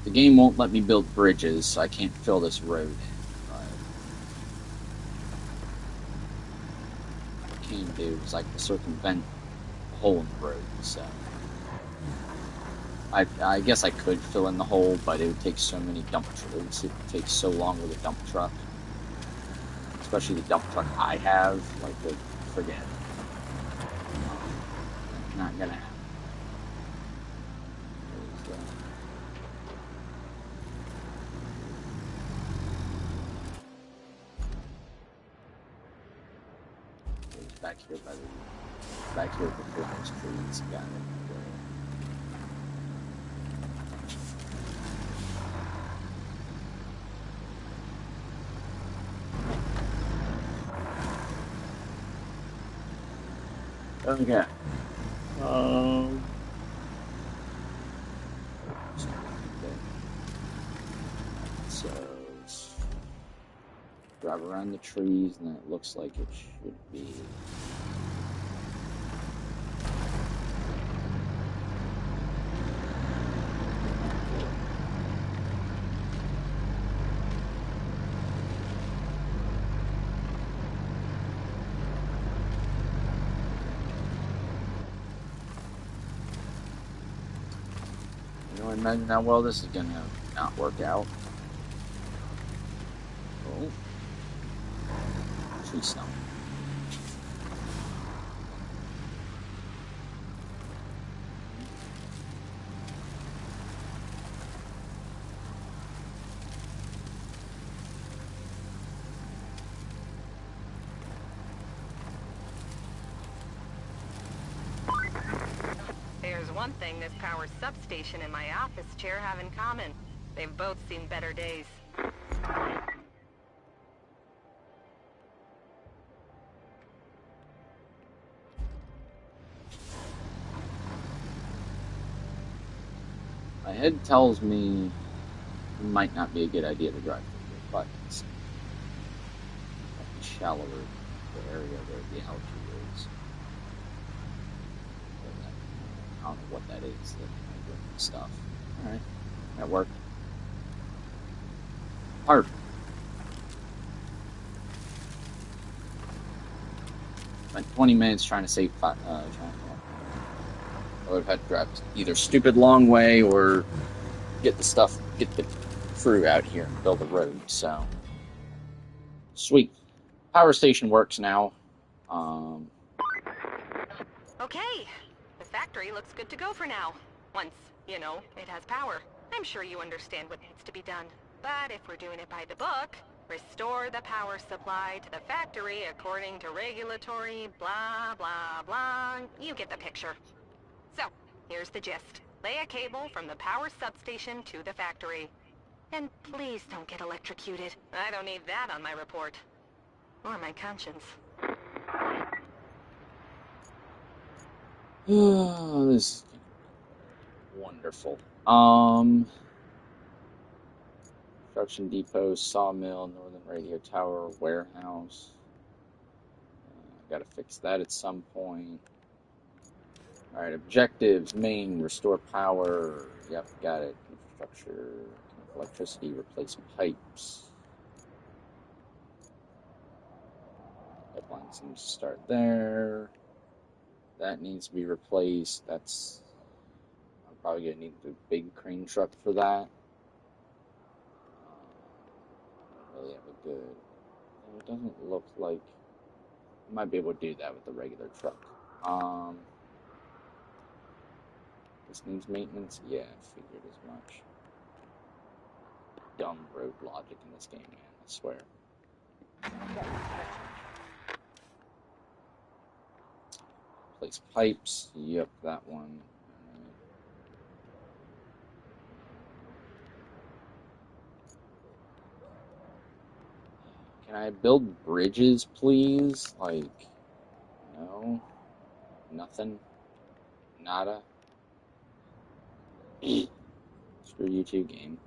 The game won't let me build bridges, so I can't fill this road in. What I can do is I can circumvent a hole in the road, so I guess I could fill in the hole, but it would take so many dump trucks. It would take so long with a dump truck, especially the dump truck I have. Like, forget it. Not gonna happen. Back here before those trees. Got it. Okay. So drive around the trees, and then it looks like it should be. Imagine how well this is gonna not work out. Oh. Tree stump. There's one thing this power substation and my office chair have in common. They've both seen better days. head tells me it might not be a good idea to drive through here, but it's shallower the area where the algae is. I don't know what that is. That stuff. All right, that worked. Perfect. Spent 20 minutes trying to save. I would have had to drive either stupid long way or get the crew out here and build a road. So sweet. Power station works now. Okay, the factory looks good to go for now. Once, it has power. I'm sure you understand what needs to be done. But if we're doing it by the book, restore the power supply to the factory according to regulatory blah blah blah. You get the picture. So, here's the gist. Lay a cable from the power substation to the factory. And please don't get electrocuted. I don't need that on my report. Or my conscience. Oh, this is wonderful. Construction depot, sawmill, northern radio tower, warehouse. Gotta fix that at some point. Alright, objectives, main, restore power. Yep, got it. Infrastructure, electricity, replace pipes. Pipeline seems to start there. That needs to be replaced. I'm probably gonna need the big crane truck for that. I don't really have a good. It doesn't look like I might be able to do that with the regular truck. This needs maintenance. Yeah, I figured as much. Dumb road logic in this game, man. I swear. Replace pipes. Yep, that one. Can I build bridges, please? Like, no? Nothing? Nada? Screw you too, game.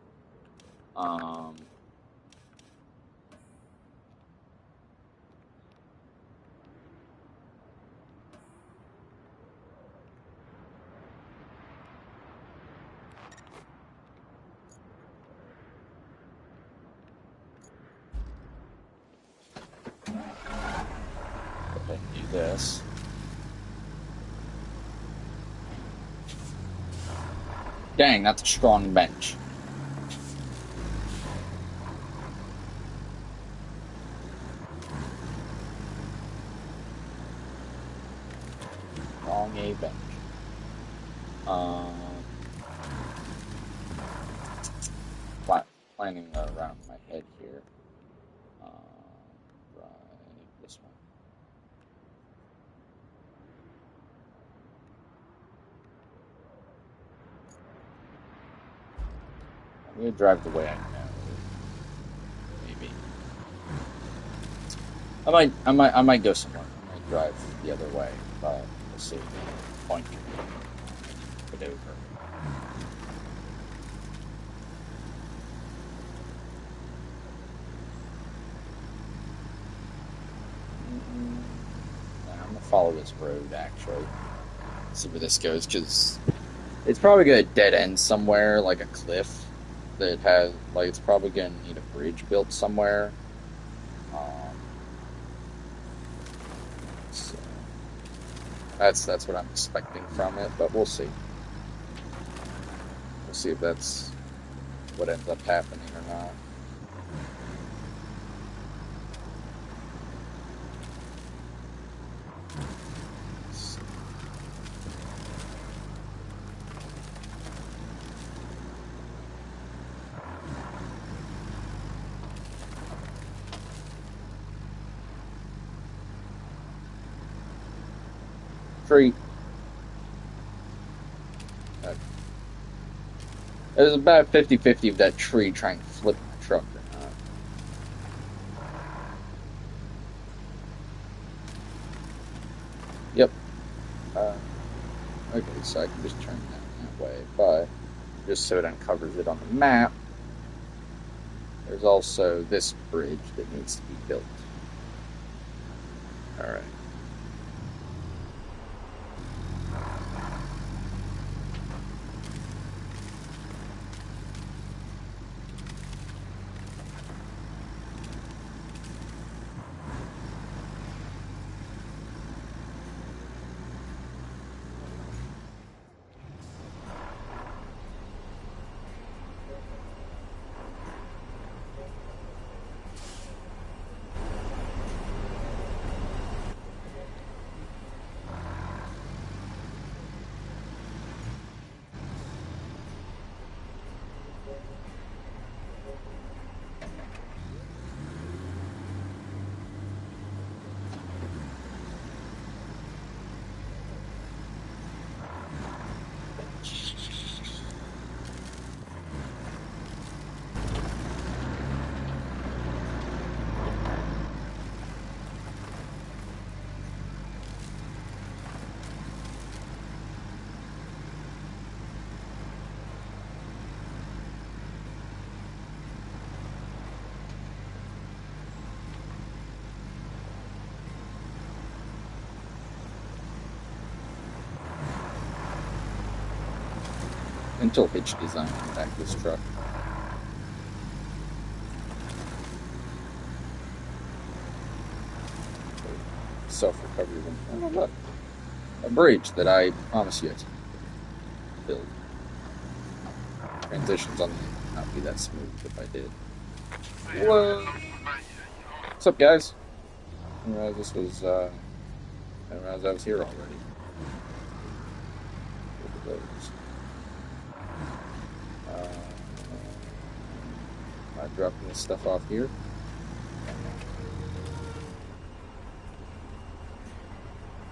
Okay, do this. Dang, that's a strong bench. Strong A bench. Planning around my head here. Right, this one. I'm gonna drive the way I know. Maybe. I might go somewhere. I might drive the other way, but we'll see. Point. Put over. I'm gonna follow this road actually. See where this goes, because it's probably gonna dead end somewhere, like a cliff. That has, like, it's probably gonna need a bridge built somewhere. So that's what I'm expecting from it, but we'll see. We'll see if that's what ends up happening or not. Tree. It was about 50-50 of that tree trying to flip the truck or not. Yep. Okay, so I can just turn that way, but just so it uncovers it on the map, there's also this bridge that needs to be built. Alright. Until Hitch designed back this truck. Self-recovery room. Oh, look. A bridge that I promise you to build. Transitions on the end would not be that smooth if I did. Whoa! What's up, guys? I didn't realize this was, I didn't realize I was here already. Look at those. Am I dropping this stuff off here?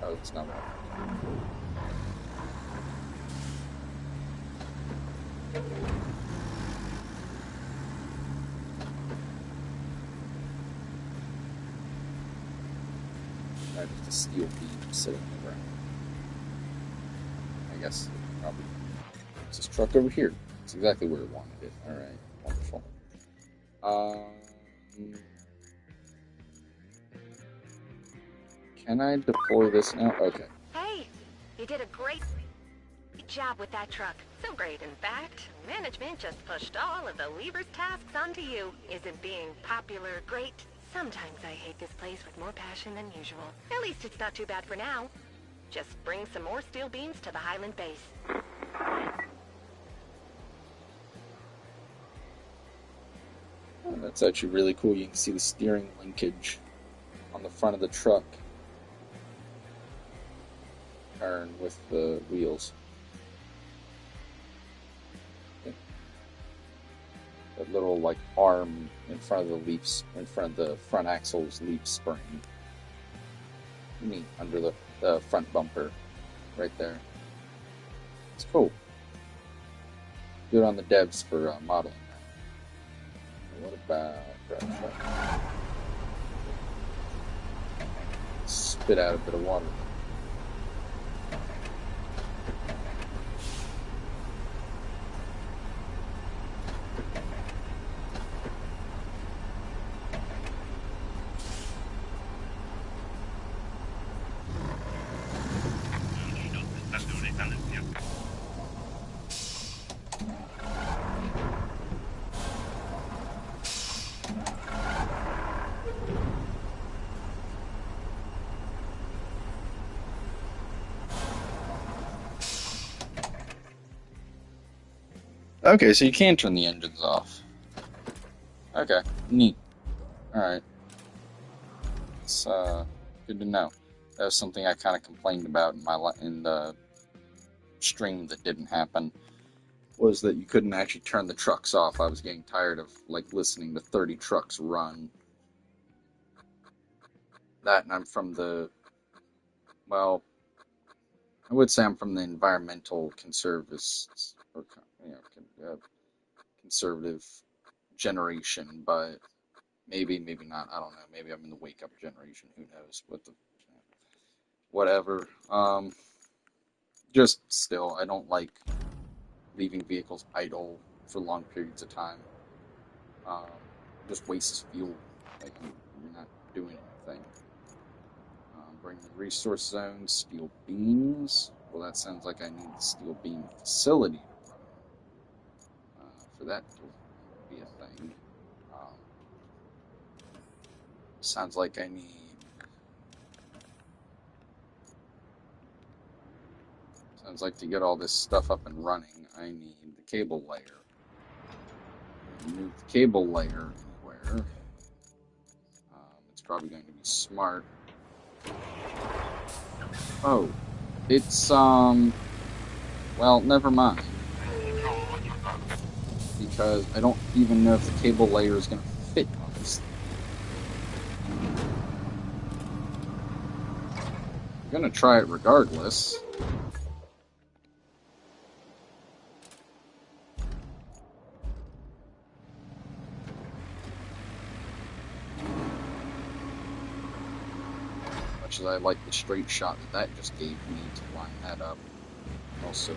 Oh, it's not right. Right, just a steel beam sitting on the ground. I guess probably it's this truck over here. It's exactly where it wanted it. Alright, wonderful. Can I deploy this now? Okay. Hey, you did a great job with that truck. So great, in fact. Management just pushed all of the Weaver's tasks onto you. Isn't being popular great? Sometimes I hate this place with more passion than usual. At least it's not too bad for now. Just bring some more steel beams to the Highland base. Oh, that's actually really cool. You can see the steering linkage on the front of the truck. Turn with the wheels. That little like arm in front of the leaf, in front of the front axle's leaf spring. Neat, under the front bumper, right there. It's cool. Good on the devs for modeling that. What about grab truck? Spit out a bit of water. Okay, so you can turn the engines off. Okay, neat. Alright. It's good to know. That was something I kind of complained about in the stream that didn't happen. Was that you couldn't actually turn the trucks off. I was getting tired of like listening to 30 trucks run. That, and I'm from the, well, I would say I'm from the environmental conservatives, or conservative generation, but maybe not. I don't know. Maybe I'm in the wake up generation. Who knows? Whatever. Just still, I don't like leaving vehicles idle for long periods of time. Just wastes fuel. Like, you're not doing anything. Bring the resource zone, steel beams. Well, that sounds like I need the steel beam facility to run. For that to be a thing. Sounds like I need... Sounds like to get all this stuff up and running, I need the cable layer. Move the cable layer anywhere. It's probably going to be smart. Oh, it's, well, never mind. Because I don't even know if the cable layer is going to fit on this thing. I'm going to try it regardless. Much as I like the straight shot that just gave me to line that up. Also,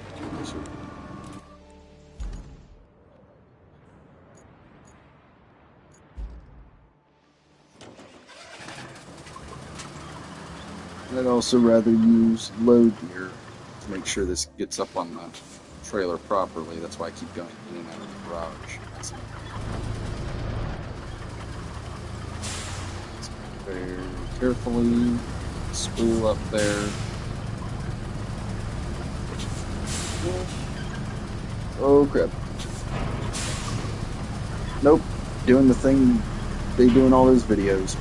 I'd also rather use low gear to make sure this gets up on the trailer properly. That's why I keep going in and out of the garage. Very carefully. Spool up there. Oh crap. Nope. Doing the thing they do in all those videos.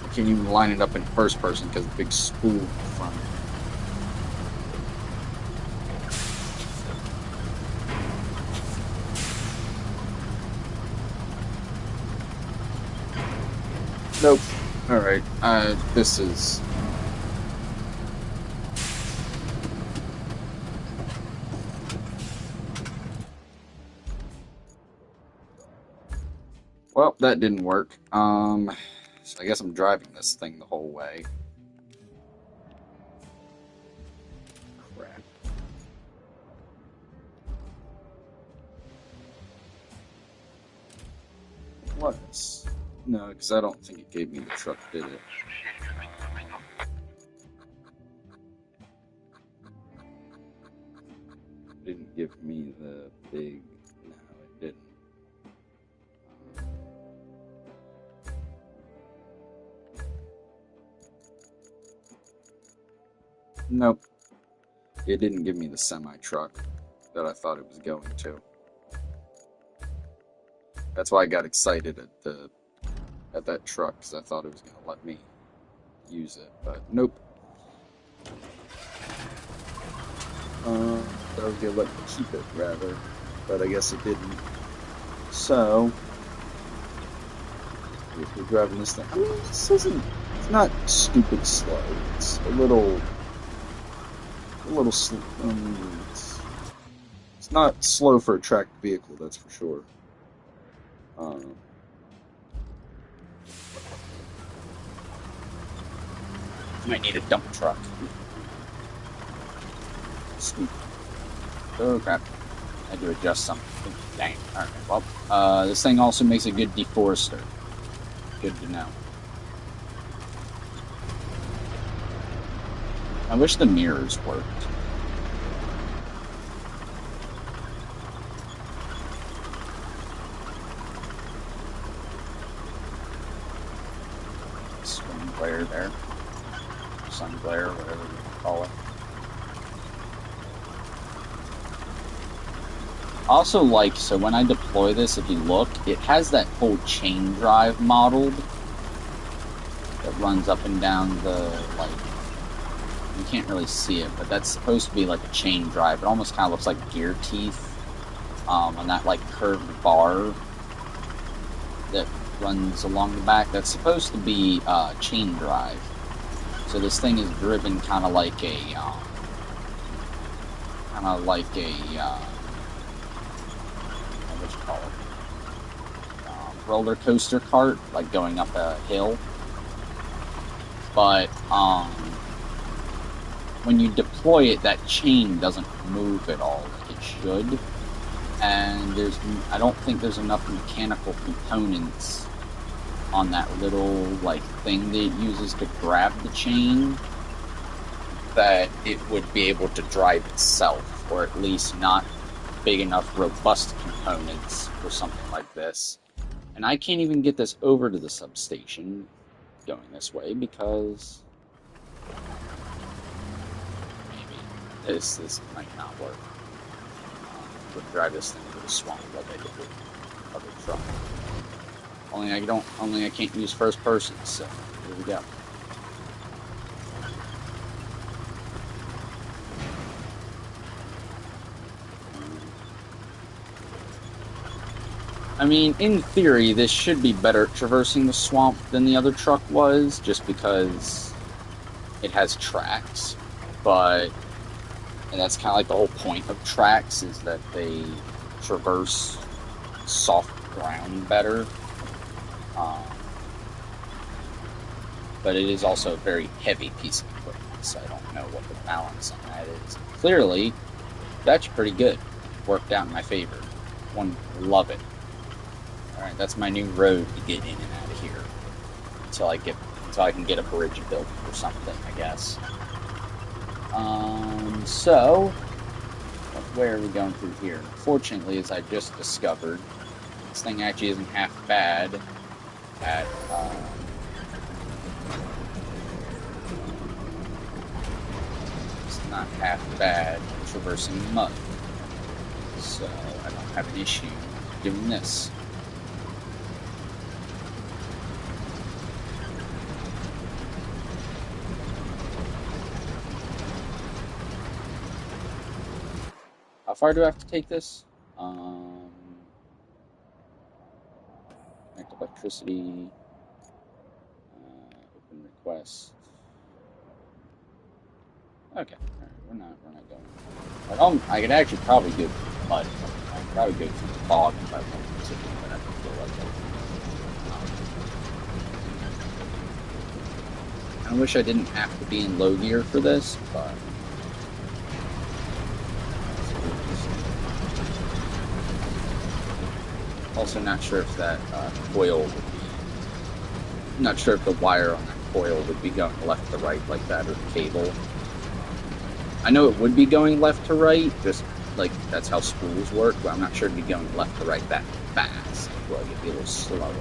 I can't even line it up in first person because the big spool in front. Nope. Alright, this is... Well, that didn't work. So I guess I'm driving this thing the whole way. Crap. Was. No, because I don't think it gave me the truck, did it? It didn't give me the big... No, it didn't. Nope. It didn't give me the semi-truck that I thought it was going to. That's why I got excited at that truck, because I thought it was going to let me use it, but nope. I was going to let me keep it, rather, but I guess it didn't. So, if we're driving this thing, I mean, this isn't, it's not stupid slow, it's a little slow. It's not slow for a tracked vehicle, that's for sure. Might need a dump truck. Sweet. Oh crap. I had to adjust something. Dang. Alright, well, this thing also makes a good deforester. Good to know. I wish the mirrors worked. Screen glare there. Sun glare, whatever you call it. Also, like, so when I deploy this, if you look, it has that whole chain drive modeled that runs up and down the, like, you can't really see it, but that's supposed to be like a chain drive. It almost kind of looks like gear teeth on that, like, curved bar that runs along the back. That's supposed to be chain drive. So this thing is driven kind of like a, what you call it? roller coaster cart, like going up a hill. But when you deploy it, that chain doesn't move at all like it should. And I don't think there's enough mechanical components on that little like thing that it uses to grab the chain that it would be able to drive itself, or at least not big enough robust components for something like this. And I can't even get this over to the substation going this way because maybe this might not work. Would drive this thing to the swamp like I did with the other truck. Only I can't use first person, so here we go. I mean, in theory, this should be better at traversing the swamp than the other truck was, just because it has tracks, but and that's kind of like the whole point of tracks, is that they traverse soft ground better. But it is also a very heavy piece of equipment, so I don't know what the balance on that is. Clearly, that's pretty good. Worked out in my favor. Love it. Alright, that's my new road to get in and out of here. Until I can get a bridge built or something, I guess. So where are we going through here? Fortunately, as I just discovered, this thing actually isn't half bad at it's not half bad at traversing mud. So I don't have an issue doing this. How far do I have to take this? Connect electricity. Open request. Okay, alright, we're not going. I could actually probably go through the mud. I could probably go through the bog if I wanted to, but I don't feel like it. I wish I didn't have to be in low gear for this, but also not sure if that coil would be. Not sure if the wire on that coil would be going left to right like that, or the cable. I know it would be going left to right, just like that's how spools work, but I'm not sure it'd be going left to right that fast. Well, it'd be a little slower.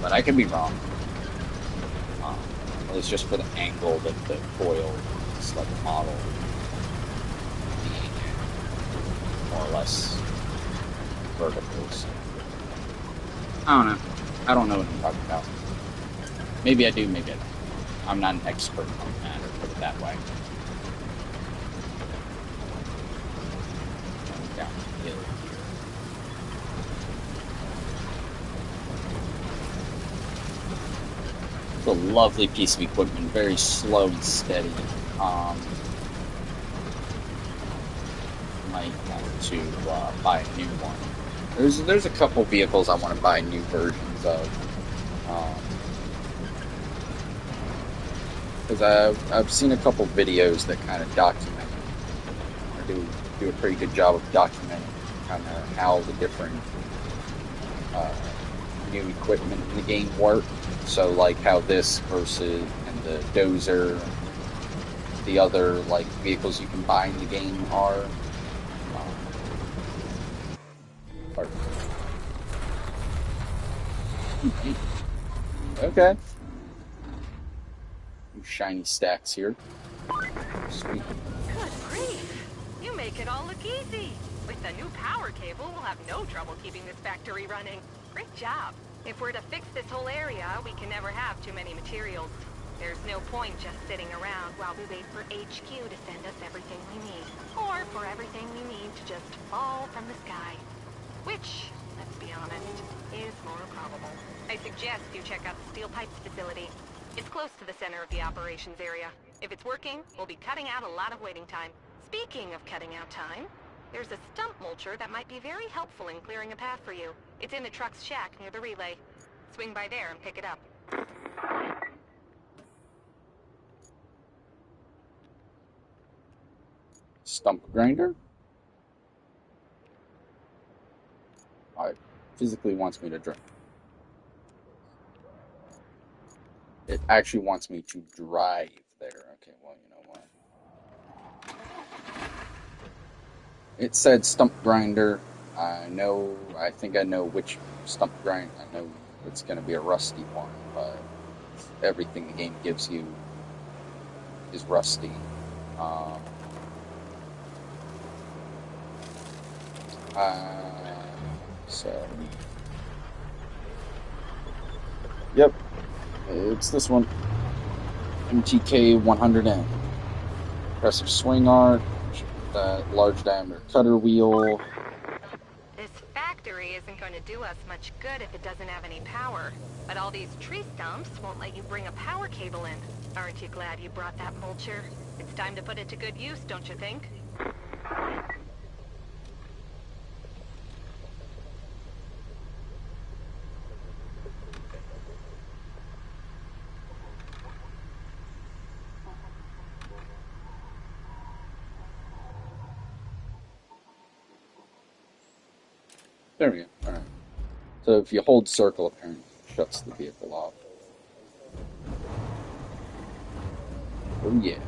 But I could be wrong. At least just for the angle that the coil is like a model being more or less vertical. So. I don't know. I don't know what I'm talking about. Maybe I do, maybe I don't. I'm not an expert on that, or put it that way. Down the hill here. It's a lovely piece of equipment, very slow and steady. Might want to buy a new one. There's a couple vehicles I want to buy new versions of. Because I've seen a couple videos that kind of document, or do a pretty good job of documenting kind of how the different new equipment in the game work. So like how this versus and the dozer, the other like vehicles you can buy in the game are. Okay. Shiny stacks here. Sweet. Good grief! You make it all look easy. With the new power cable, we'll have no trouble keeping this factory running. Great job. If we're to fix this whole area, we can never have too many materials. There's no point just sitting around while we wait for HQ to send us everything we need. Or for everything we need to just fall from the sky. Which, let's be honest, is more probable. I suggest you check out the steel pipes facility. It's close to the center of the operations area. If it's working, we'll be cutting out a lot of waiting time. Speaking of cutting out time, there's a stump mulcher that might be very helpful in clearing a path for you. It's in the truck's shack near the relay. Swing by there and pick it up. Stump grinder? Oh, it physically wants me to drive. It actually wants me to drive there. Okay, well, you know what? It said stump grinder. I think I know which stump grinder. I know it's going to be a rusty one, but everything the game gives you is rusty. So, yep, it's this one. MTK 100N. Aggressive swing arc, that large diameter cutter wheel. This factory isn't going to do us much good if it doesn't have any power. But all these tree stumps won't let you bring a power cable in. Aren't you glad you brought that mulcher? It's time to put it to good use, don't you think? There we go. Alright. So if you hold circle, apparently it shuts the vehicle off. Oh yeah.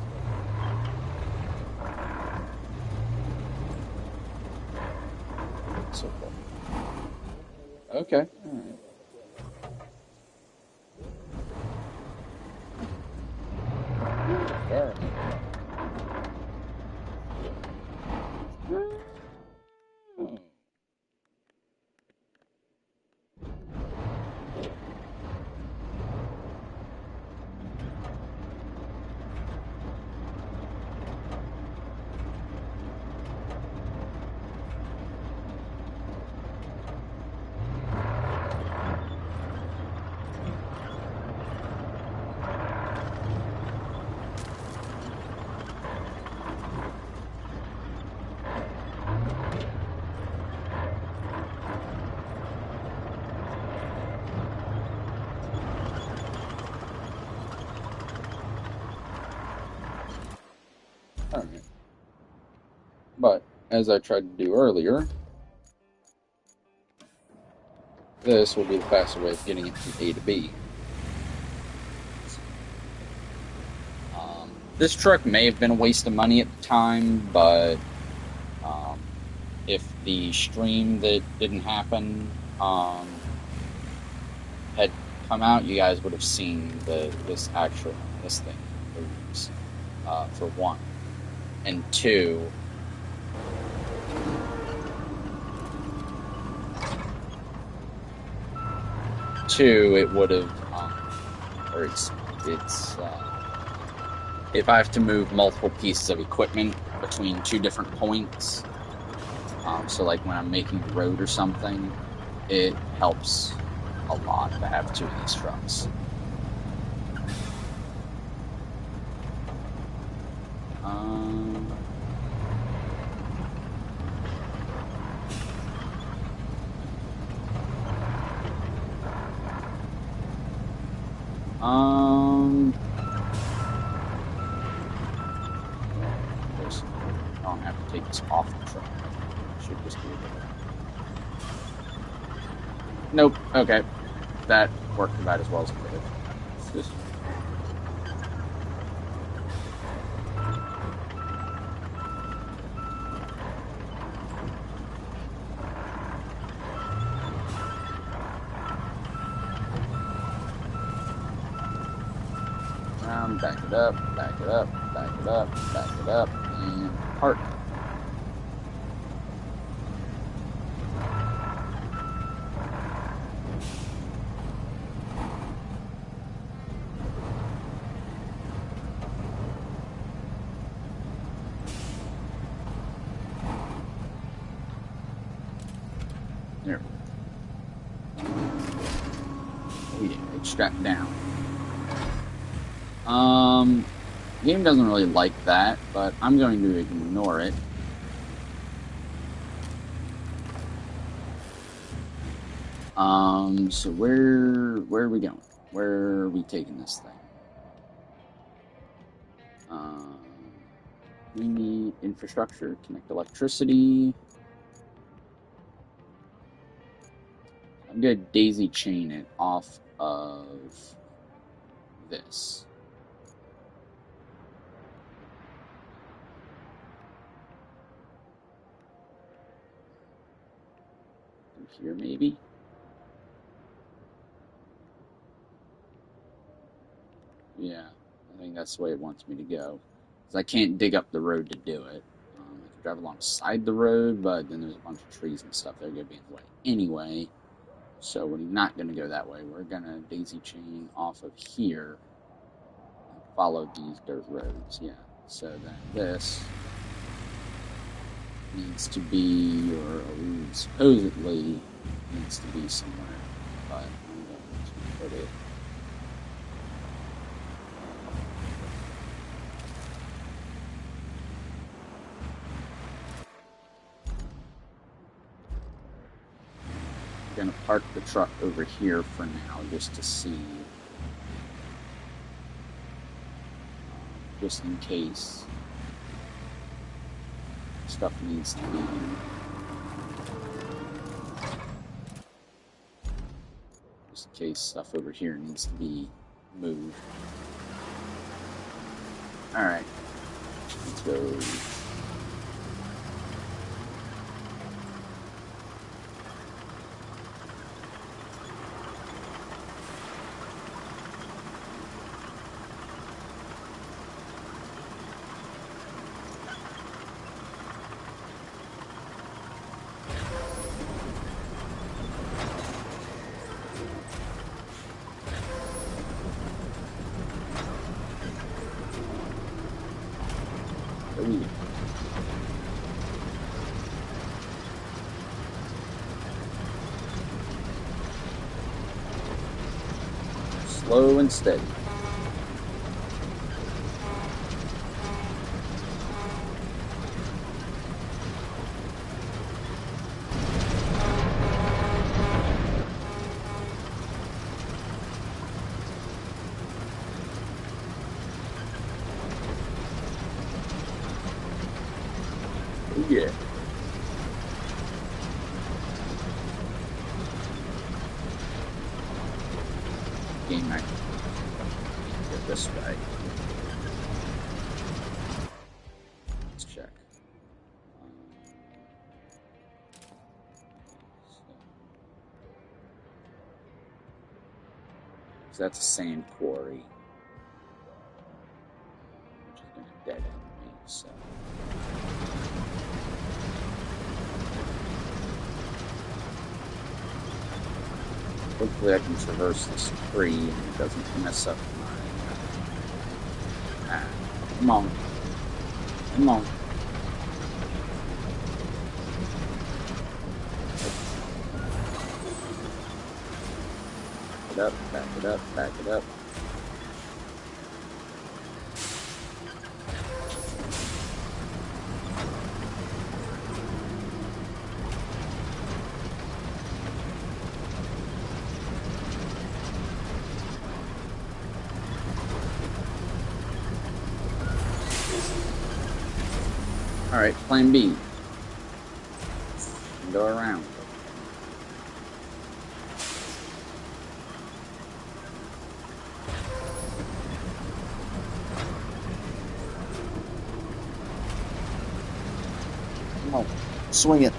Circle. Okay. Alright. Fair. Oh. Alright. But, as I tried to do earlier, this will be the faster way of getting it from A to B. This truck may have been a waste of money at the time, but if the stream that didn't happen had come out, you guys would have seen this thing moves, for one. And two, it would have, or it's if I have to move multiple pieces of equipment between two different points, so like when I'm making the road or something, it helps a lot to have two of these trucks. I don't have to take this off the truck. Should just be able to... Nope. Okay, that worked about as well as it could have. Just... back it up, back it up, back it up, back it up, and park. There. Oh yeah, it's strapped down. The game doesn't really like that, but I'm going to ignore it. So where are we going? Where are we taking this thing? Um, we need infrastructure, connect electricity. I'm gonna daisy chain it off of this. Here maybe? Yeah, I think that's the way it wants me to go. Because I can't dig up the road to do it. I could drive alongside the road, but then there's a bunch of trees and stuff that are going to be in the way anyway. So we're not going to go that way. We're going to daisy chain off of here and follow these dirt roads. Yeah, so then this needs to be, or supposedly needs to be somewhere. But I'm going to put it. Going to park the truck over here for now, just to see, just in case stuff needs to be, just in case stuff over here needs to be moved. All right, let's go. Slow and steady. Oh yeah. Game night. Go this way. Let's check. So that's a sand quarry, which is going to dead end me. So. Hopefully I can traverse this tree and it doesn't mess up my... come on. Come on. Back it up, back it up, back it up. Alright, plan B. Go around. Come on, swing it.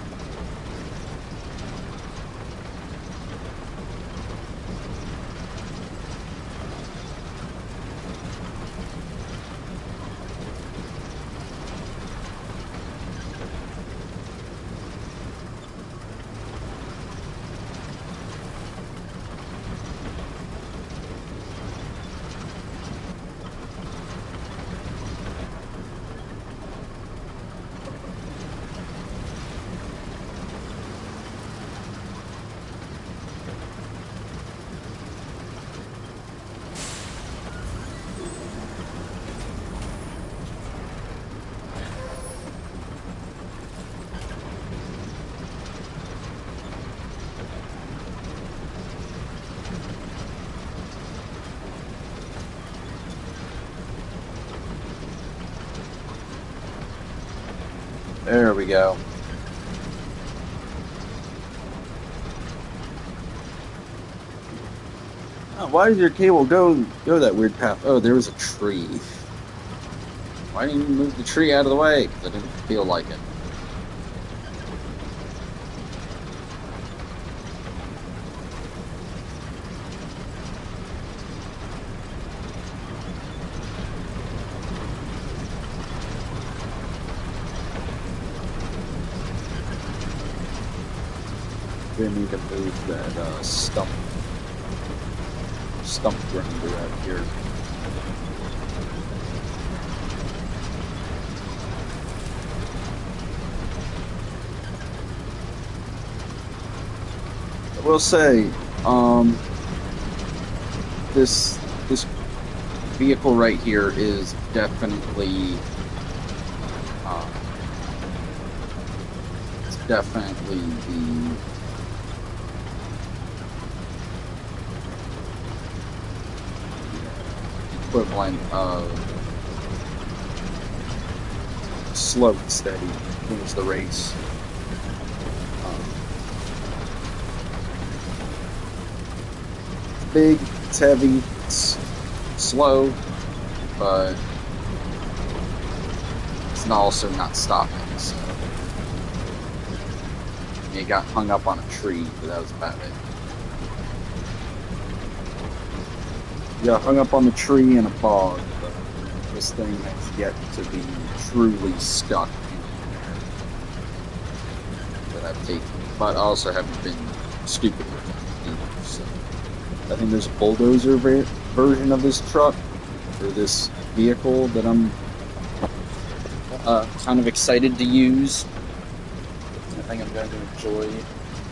There we go. Oh, why did your cable go that weird path? Oh, there was a tree. Why didn't you move the tree out of the way? Because I didn't feel like it. We need to move that stump grinder out here. I will say, this vehicle right here is definitely it's definitely the equivalent of slow and steady wins the race. Big, it's heavy, it's slow, but it's also not stopping. So it got hung up on a tree, but that was about it. Yeah, hung up on the tree in a bog, but this thing has yet to be truly stuck in there that I've taken. But I also haven't been stupid with it either, so. I think there's a bulldozer version of this truck, or this vehicle, that I'm kind of excited to use. I think I'm going to enjoy the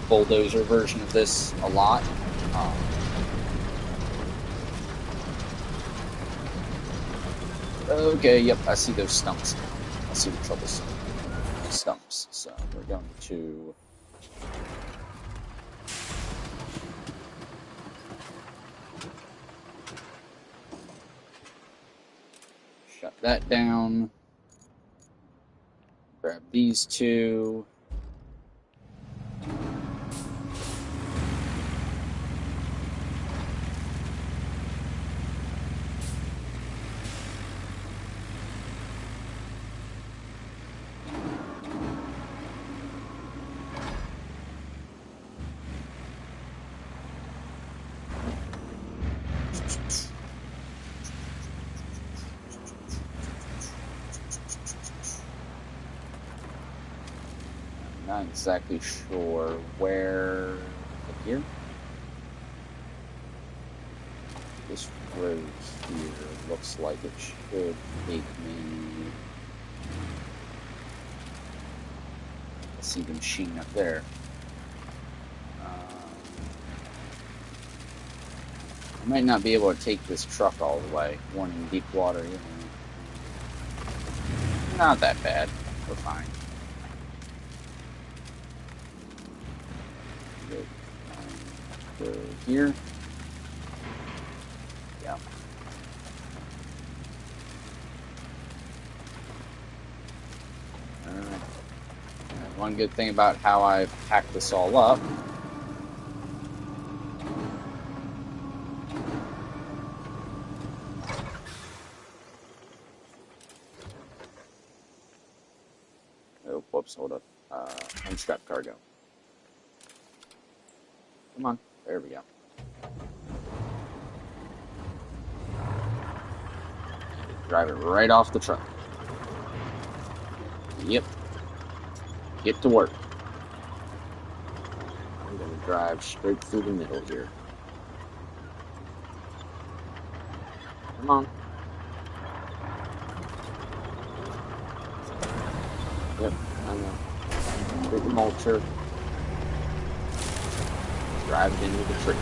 bulldozer version of this a lot. Okay, yep, I see those stumps. I see the troublesome stumps. So we're going to shut that down. Grab these two. Not exactly sure where. Here? This road here looks like it should take me. I see the machine up there. I might not be able to take this truck all the way. Warning, deep water. You know. Not that bad. We're fine. Go here. Yeah. Alright. One good thing about how I've packed this all up . Oh, whoops, hold up. Unstrap cargo. Come on. There we go. Drive it right off the truck. Yep. Get to work. I'm going to drive straight through the middle here. Come on. Yep, I know. Take the mulcher. Drive it into the tree.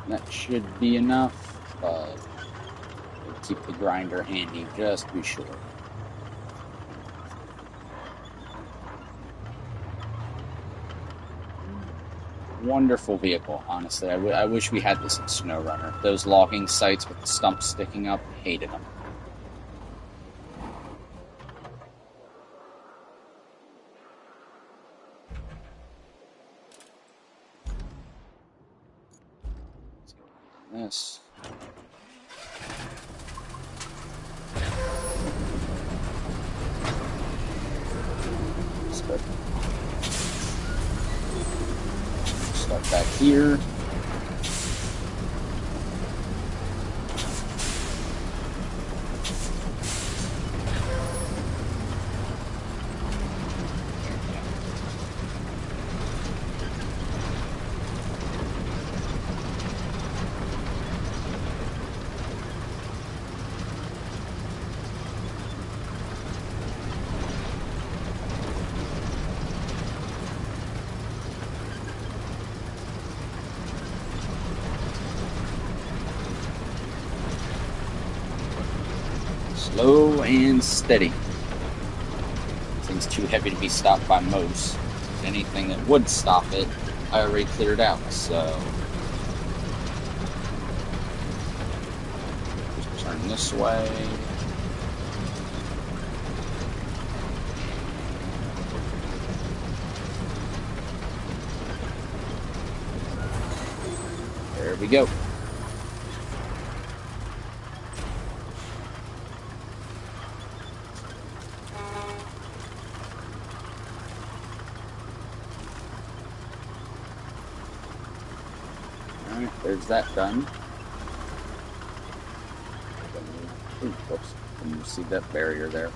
That should be enough, but we'll keep the grinder handy just to be sure. Wonderful vehicle, honestly. I wish we had this in SnowRunner. Those logging sites with the stumps sticking up, hated them. Let's go into this. Start back here. Slow and steady. Thing's too heavy to be stopped by most. Anything that would stop it, I already cleared out, so... Just turn this way. There we go. Alright, there's that done. Ooh, whoops. Didn't see that barrier there.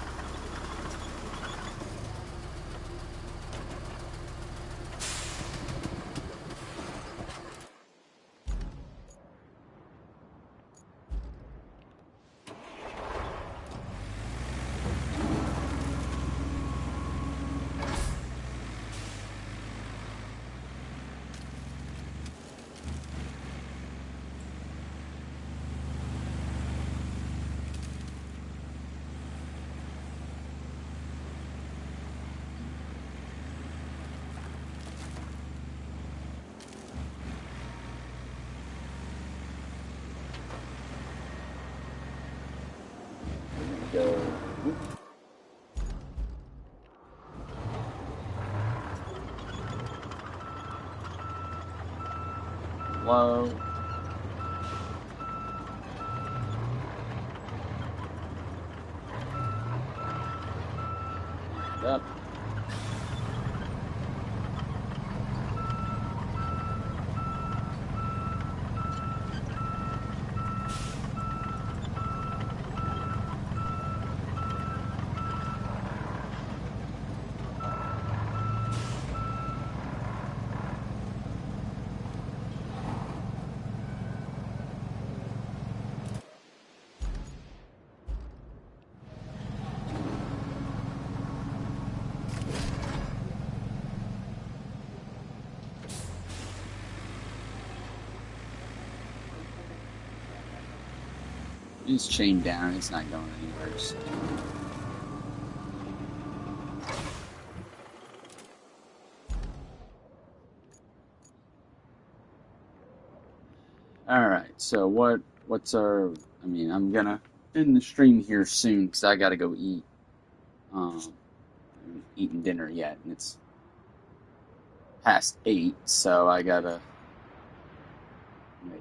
Go. Low. Up. It's chained down, it's not going anywhere. So. Alright, so what's our... I mean, I'm gonna end the stream here soon, because I gotta go eat. I haven't eaten dinner yet, and it's past 8, so I gotta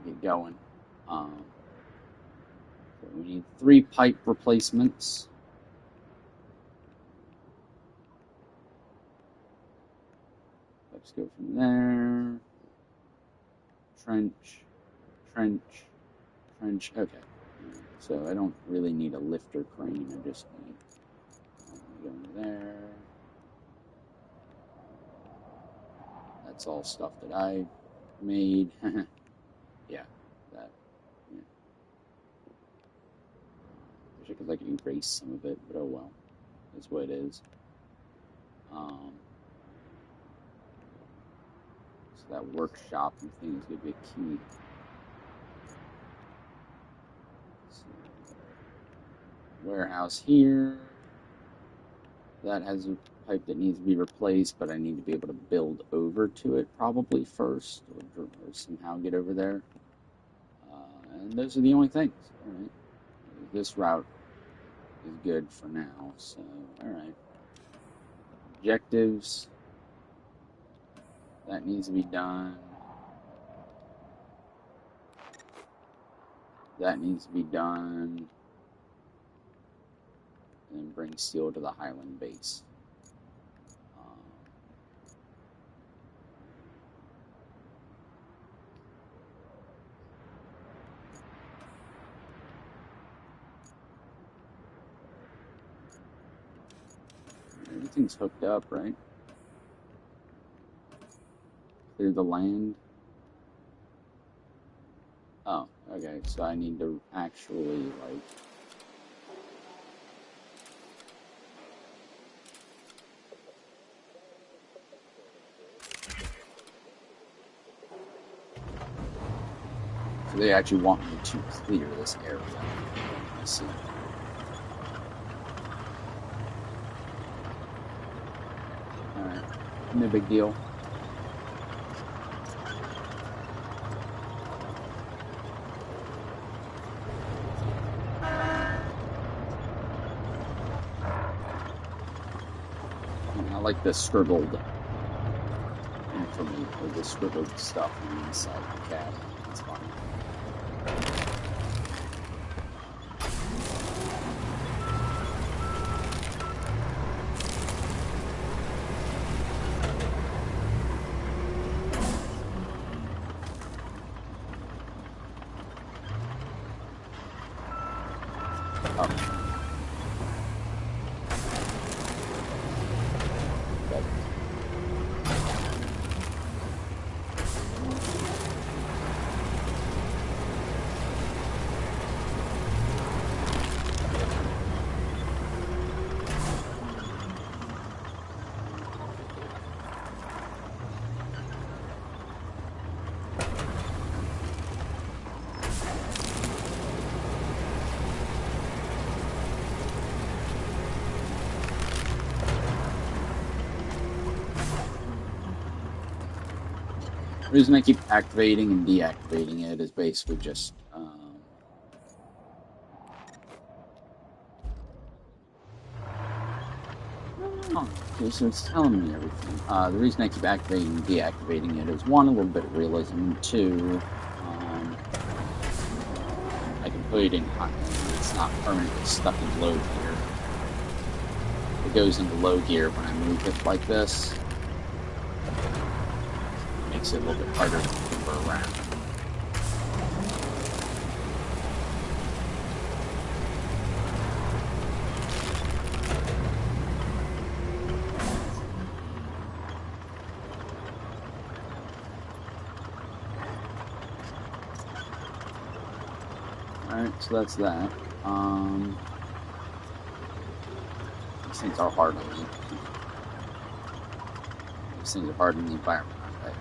get going. So we need 3 pipe replacements. Let's go from there. Trench, trench, trench. Okay. So I don't really need a lifter crane. I just need go in there. That's all stuff that I made. Yeah, that. Yeah. Wish I could like erase some of it, but oh well. That's what it is. So that workshop thing is gonna be a key. warehouse here. That has a pipe that needs to be replaced, but I need to be able to build over to it probably first, or somehow get over there. And those are the only things. All right. This route is good for now, so all right. Objectives. That needs to be done. That needs to be done. And then bring steel to the Highland base. Everything's hooked up, right? Clear the land. Oh, okay, so I need to actually, like... So they actually want me to clear this area. I see. Alright, no big deal. I like the scribbled information, or the scribbled stuff on the inside of the cab. It's fun. The reason I keep activating and deactivating it is basically just okay, so it's telling me everything. The reason I keep activating and deactivating it is one, a little bit of realism, and two, I can put it in hot mode. It's not permanently stuck in low gear. It goes into low gear when I move it like this. Makes it a little bit harder to maneuver around. Alright, so that's that. These things are hard on me. These things are hard in the environment, aren't they?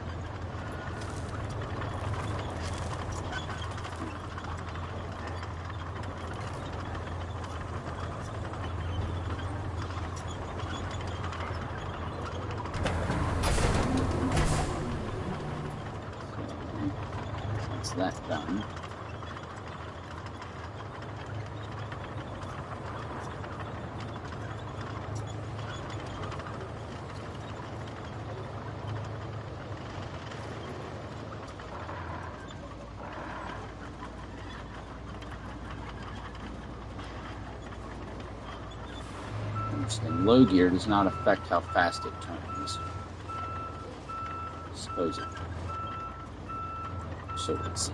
So, that's that done. Interesting. Low gear does not affect how fast it turns. Supposedly. So let's see.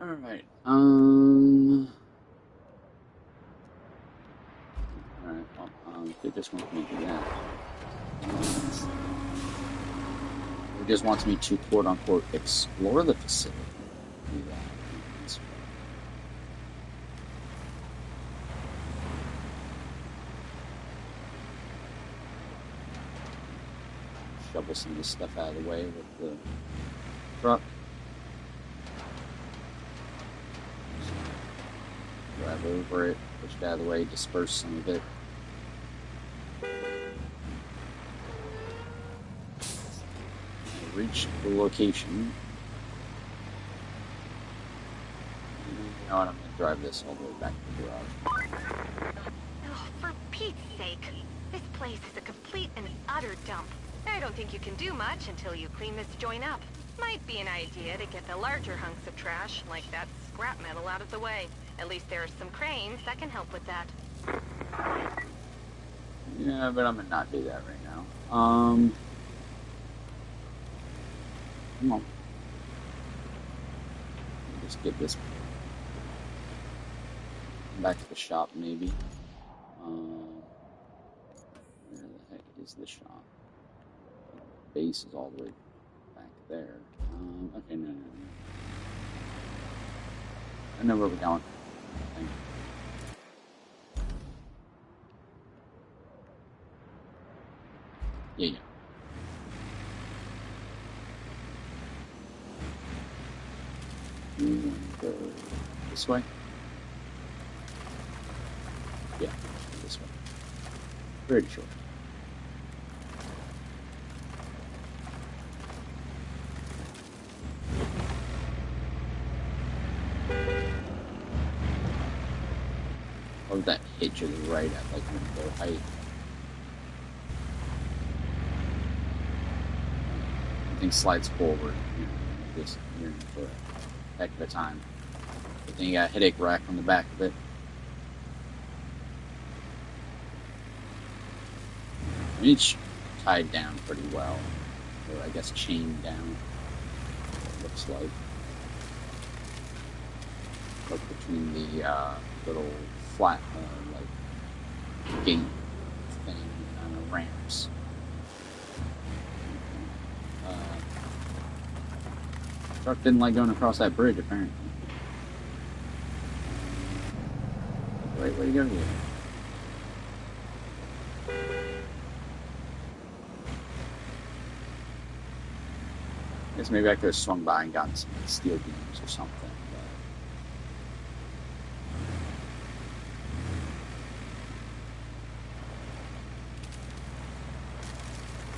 Alright, alright, well, they just want me to do that. It just wants me to quote-unquote explore the facility. Do that. Shovel some of this stuff out of the way with the truck. Drive over it, push it out of the way, disperse some of it. Reach the location. You know what? I'm gonna drive this all the way back to the garage. Oh, for Pete's sake. This place is a complete and utter dump. I don't think you can do much until you clean this joint up. Might be an idea to get the larger hunks of trash, like that scrap metal, out of the way. At least there are some cranes that can help with that. Yeah, but I'm gonna not do that right now. Come on. Just get this back to the shop, maybe. Where the heck is the shop? The base is all the way back there. Okay, no. I know where we're going. I think. Yeah. Go this way? Yeah, this way. Pretty sure. Oh, that hitch is right at like window height. Everything slides forward. Just you're in for a heck of a time. But then you got a headache rack on the back of it. It's tied down pretty well. Or I guess chained down. It looks like. Look between the little flat, like gate thing ramps. Truck didn't like going across that bridge, apparently. Right way to go here. I guess maybe I could have swung by and gotten some steel beams or something.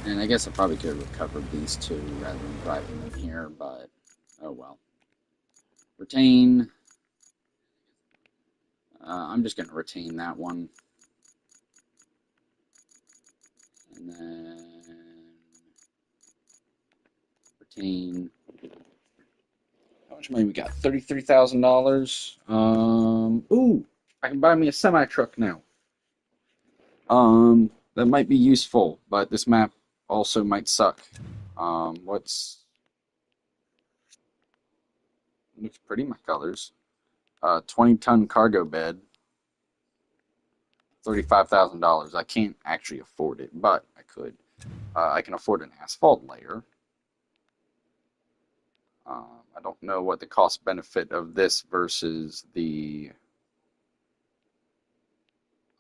And I guess I probably could have recovered these two rather than driving them here, but oh well. Retain. I'm just going to retain that one. And then retain. How much money we got? $33,000. Ooh, I can buy me a semi truck now. That might be useful, but this map also might suck. What's looks pretty, my colors. 20-ton cargo bed. $35,000. I can't actually afford it, but I could. I can afford an asphalt layer. I don't know what the cost benefit of this versus the.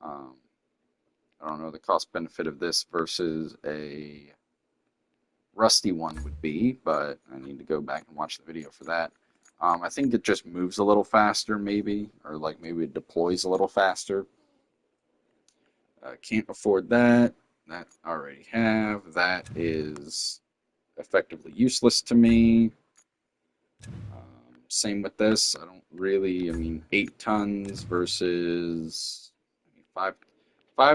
I don't know the cost benefit of this versus a rusty one would be, but I need to go back and watch the video for that. I think it just moves a little faster, maybe, or like maybe it deploys a little faster. Can't afford that. That I already have. That is effectively useless to me. Same with this. I don't really. I mean, 8 tons versus 5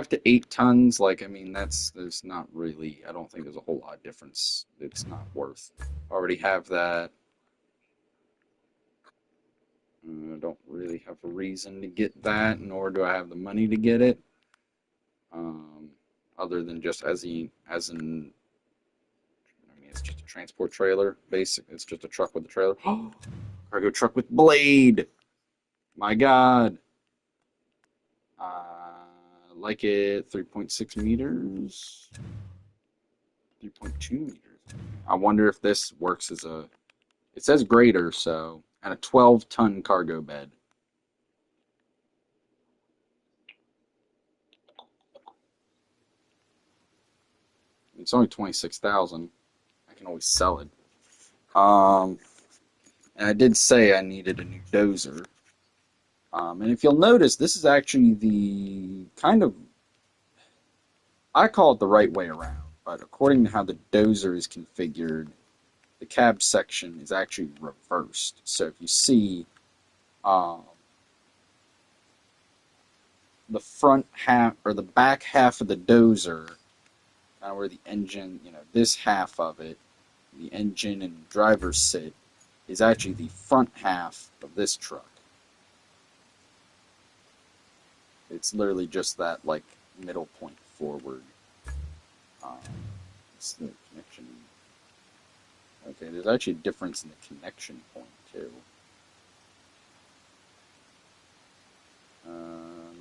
to 8 tons. Like, I mean, there's not really. I don't think there's a whole lot of difference. It's not worth. Already have that. I don't really have a reason to get that, nor do I have the money to get it. Other than just as an, I mean, it's just a transport trailer. Basic, it's just a truck with a trailer. Oh, Cargo truck with blade. My God. Like it 3.6 meters. 3.2 meters. I wonder if this works as a. It says greater, so. And a 12-ton cargo bed. It's only 26,000. I can always sell it. And I did say I needed a new dozer. And if you'll notice, this is actually the kind of, I call it the right way around, but according to how the dozer is configured, the cab section is actually reversed. So if you see um, the front half or the back half of the dozer, kind of where the engine, this half of it, the engine and driver sit, is actually the front half of this truck. It's literally just that, like, middle point forward. It's the connection. Okay, there's actually a difference in the connection point, too.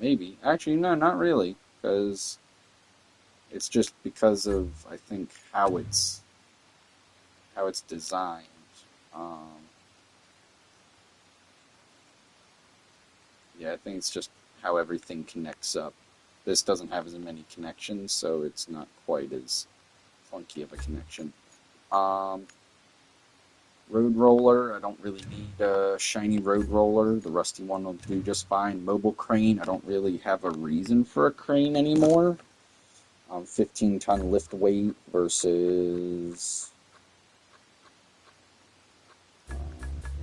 Maybe. Actually, no, not really. Because it's just because of, I think, how it's designed. Um, yeah, I think it's just how everything connects up. This doesn't have as many connections, so it's not quite as funky of a connection. Road roller, I don't really need a shiny road roller. The rusty one will do just fine. Mobile crane, I don't really have a reason for a crane anymore. 15-ton lift weight versus...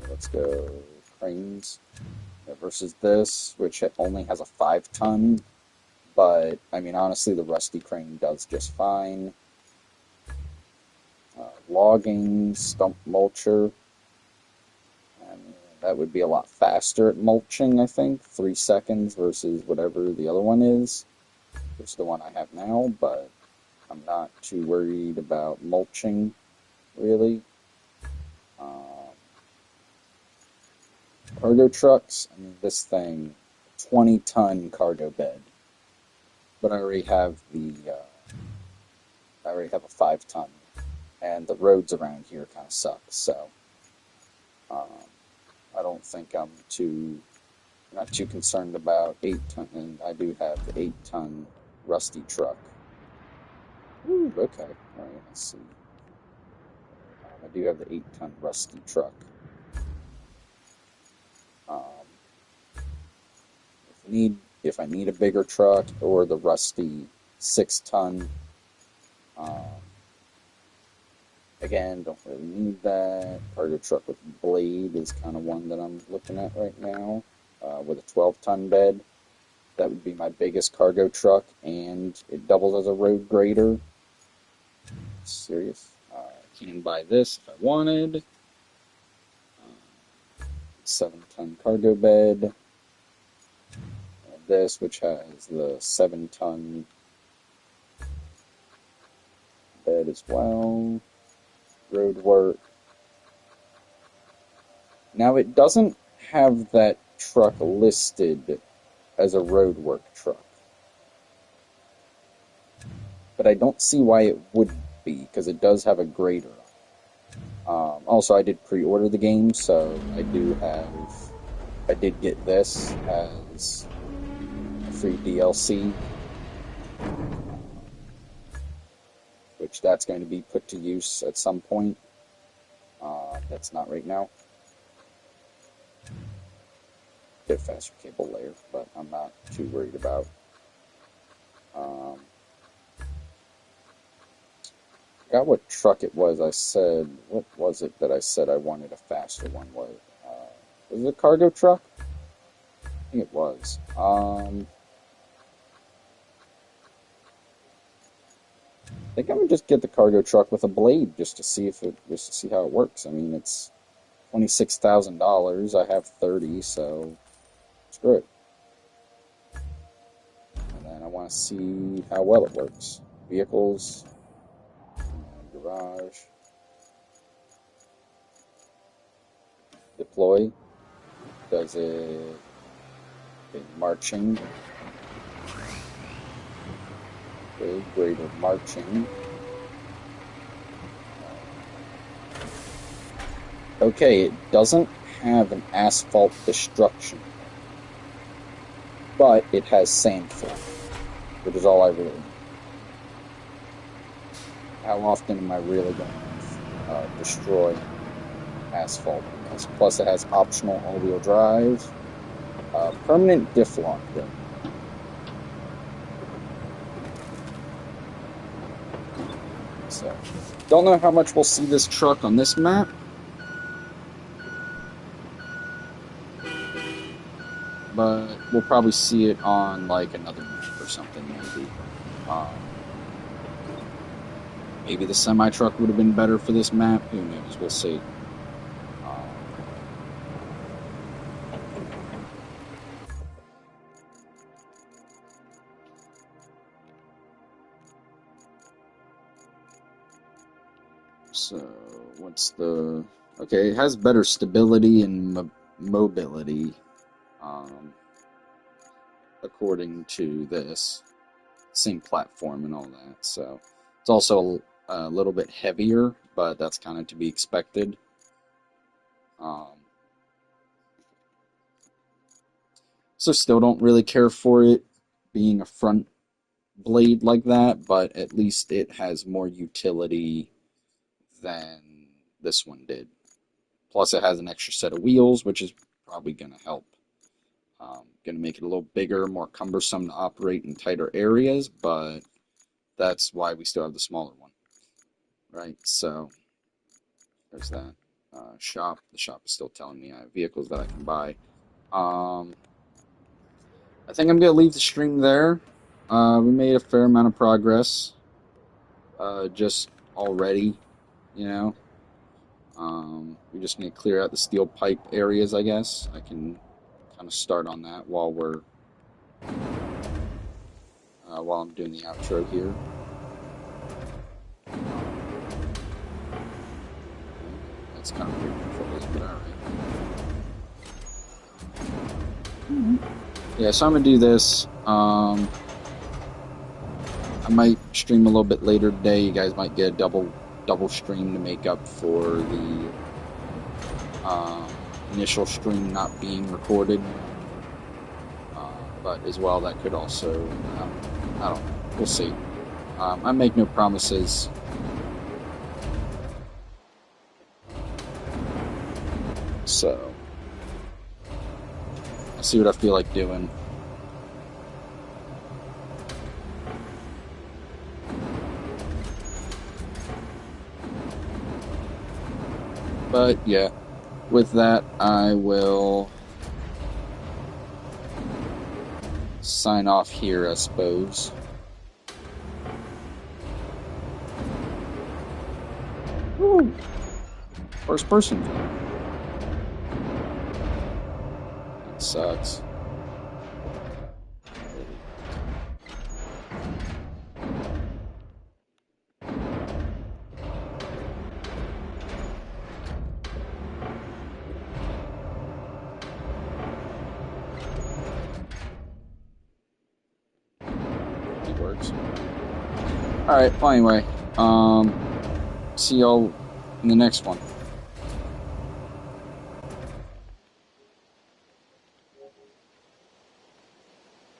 let's go cranes. Versus this, which only has a 5-ton. But, I mean, honestly, the rusty crane does just fine. Logging, stump mulcher. That would be a lot faster at mulching, I think. 3 seconds versus whatever the other one is. It's the one I have now, but I'm not too worried about mulching, really. Cargo trucks, I mean, this thing, 20-ton cargo bed. But I already have a 5-ton. And the roads around here kind of suck, so I don't think I'm not too concerned about 8-ton, and I do have the 8-ton rusty truck. Ooh, okay. All right, let's see. I do have the 8-ton rusty truck. If I need a bigger truck, or the rusty 6-ton. Again, don't really need that. Cargo truck with blade is kind of one that I'm looking at right now, with a 12-ton bed. That would be my biggest cargo truck, and it doubles as a road grader. Serious. I can buy this if I wanted. 7-ton cargo bed. This, which has the 7-ton bed as well. Road work. Now, it doesn't have that truck listed as a road work truck. But I don't see why it wouldn't be, because it does have a grader. Also, I did pre-order the game, so I did get this as a free DLC, which that's going to be put to use at some point. That's not right now. Get a faster cable layer, but I'm not too worried about. I forgot what truck it was. What was it that I said I wanted a faster one? Was it a cargo truck? I think it was. I think I'm gonna just get the cargo truck with a blade just to see how it works. I mean, it's $26,000. I have 30, so screw it. And then I want to see how well it works. Vehicles, garage. Deploy. Does it... Okay, marching. Okay, greater marching. Okay, it doesn't have an asphalt destruction, but it has sandfall, which is all I really need. How often am I really going to destroy asphalt in this? Plus, it has optional all-wheel drive, permanent diff lock, though. So, don't know how much we'll see this truck on this map. But we'll probably see it on like another map or something, maybe. Maybe the semi-truck would have been better for this map. Who knows? We'll see. So, what's the... Okay, it has better stability and mobility, according to this. Same platform and all that. So, it's also a little bit heavier, but that's kind of to be expected. So still don't really care for it being a front blade like that, but at least it has more utility than this one did. Plus it has an extra set of wheels, which is probably going to help. Going to make it a little bigger, more cumbersome to operate in tighter areas, but that's why we still have the smaller one. Right, so there's that. Shop. The shop is still telling me I have vehicles that I can buy. I think I'm going to leave the stream there. We made a fair amount of progress just already, you know. We just need to clear out the steel pipe areas, I guess. I can kind of start on that while I'm doing the outro here. That's kind of weird controls, but alright. Yeah, so I'm gonna do this. I might stream a little bit later today. You guys might get a double stream to make up for the initial stream not being recorded. But as well, that could also, I don't know, we'll see. I make no promises. So, I'll see what I feel like doing. But yeah, with that, I will sign off here, I suppose. Woo! First person. That sucks. Works. Alright, well anyway, see y'all in the next one.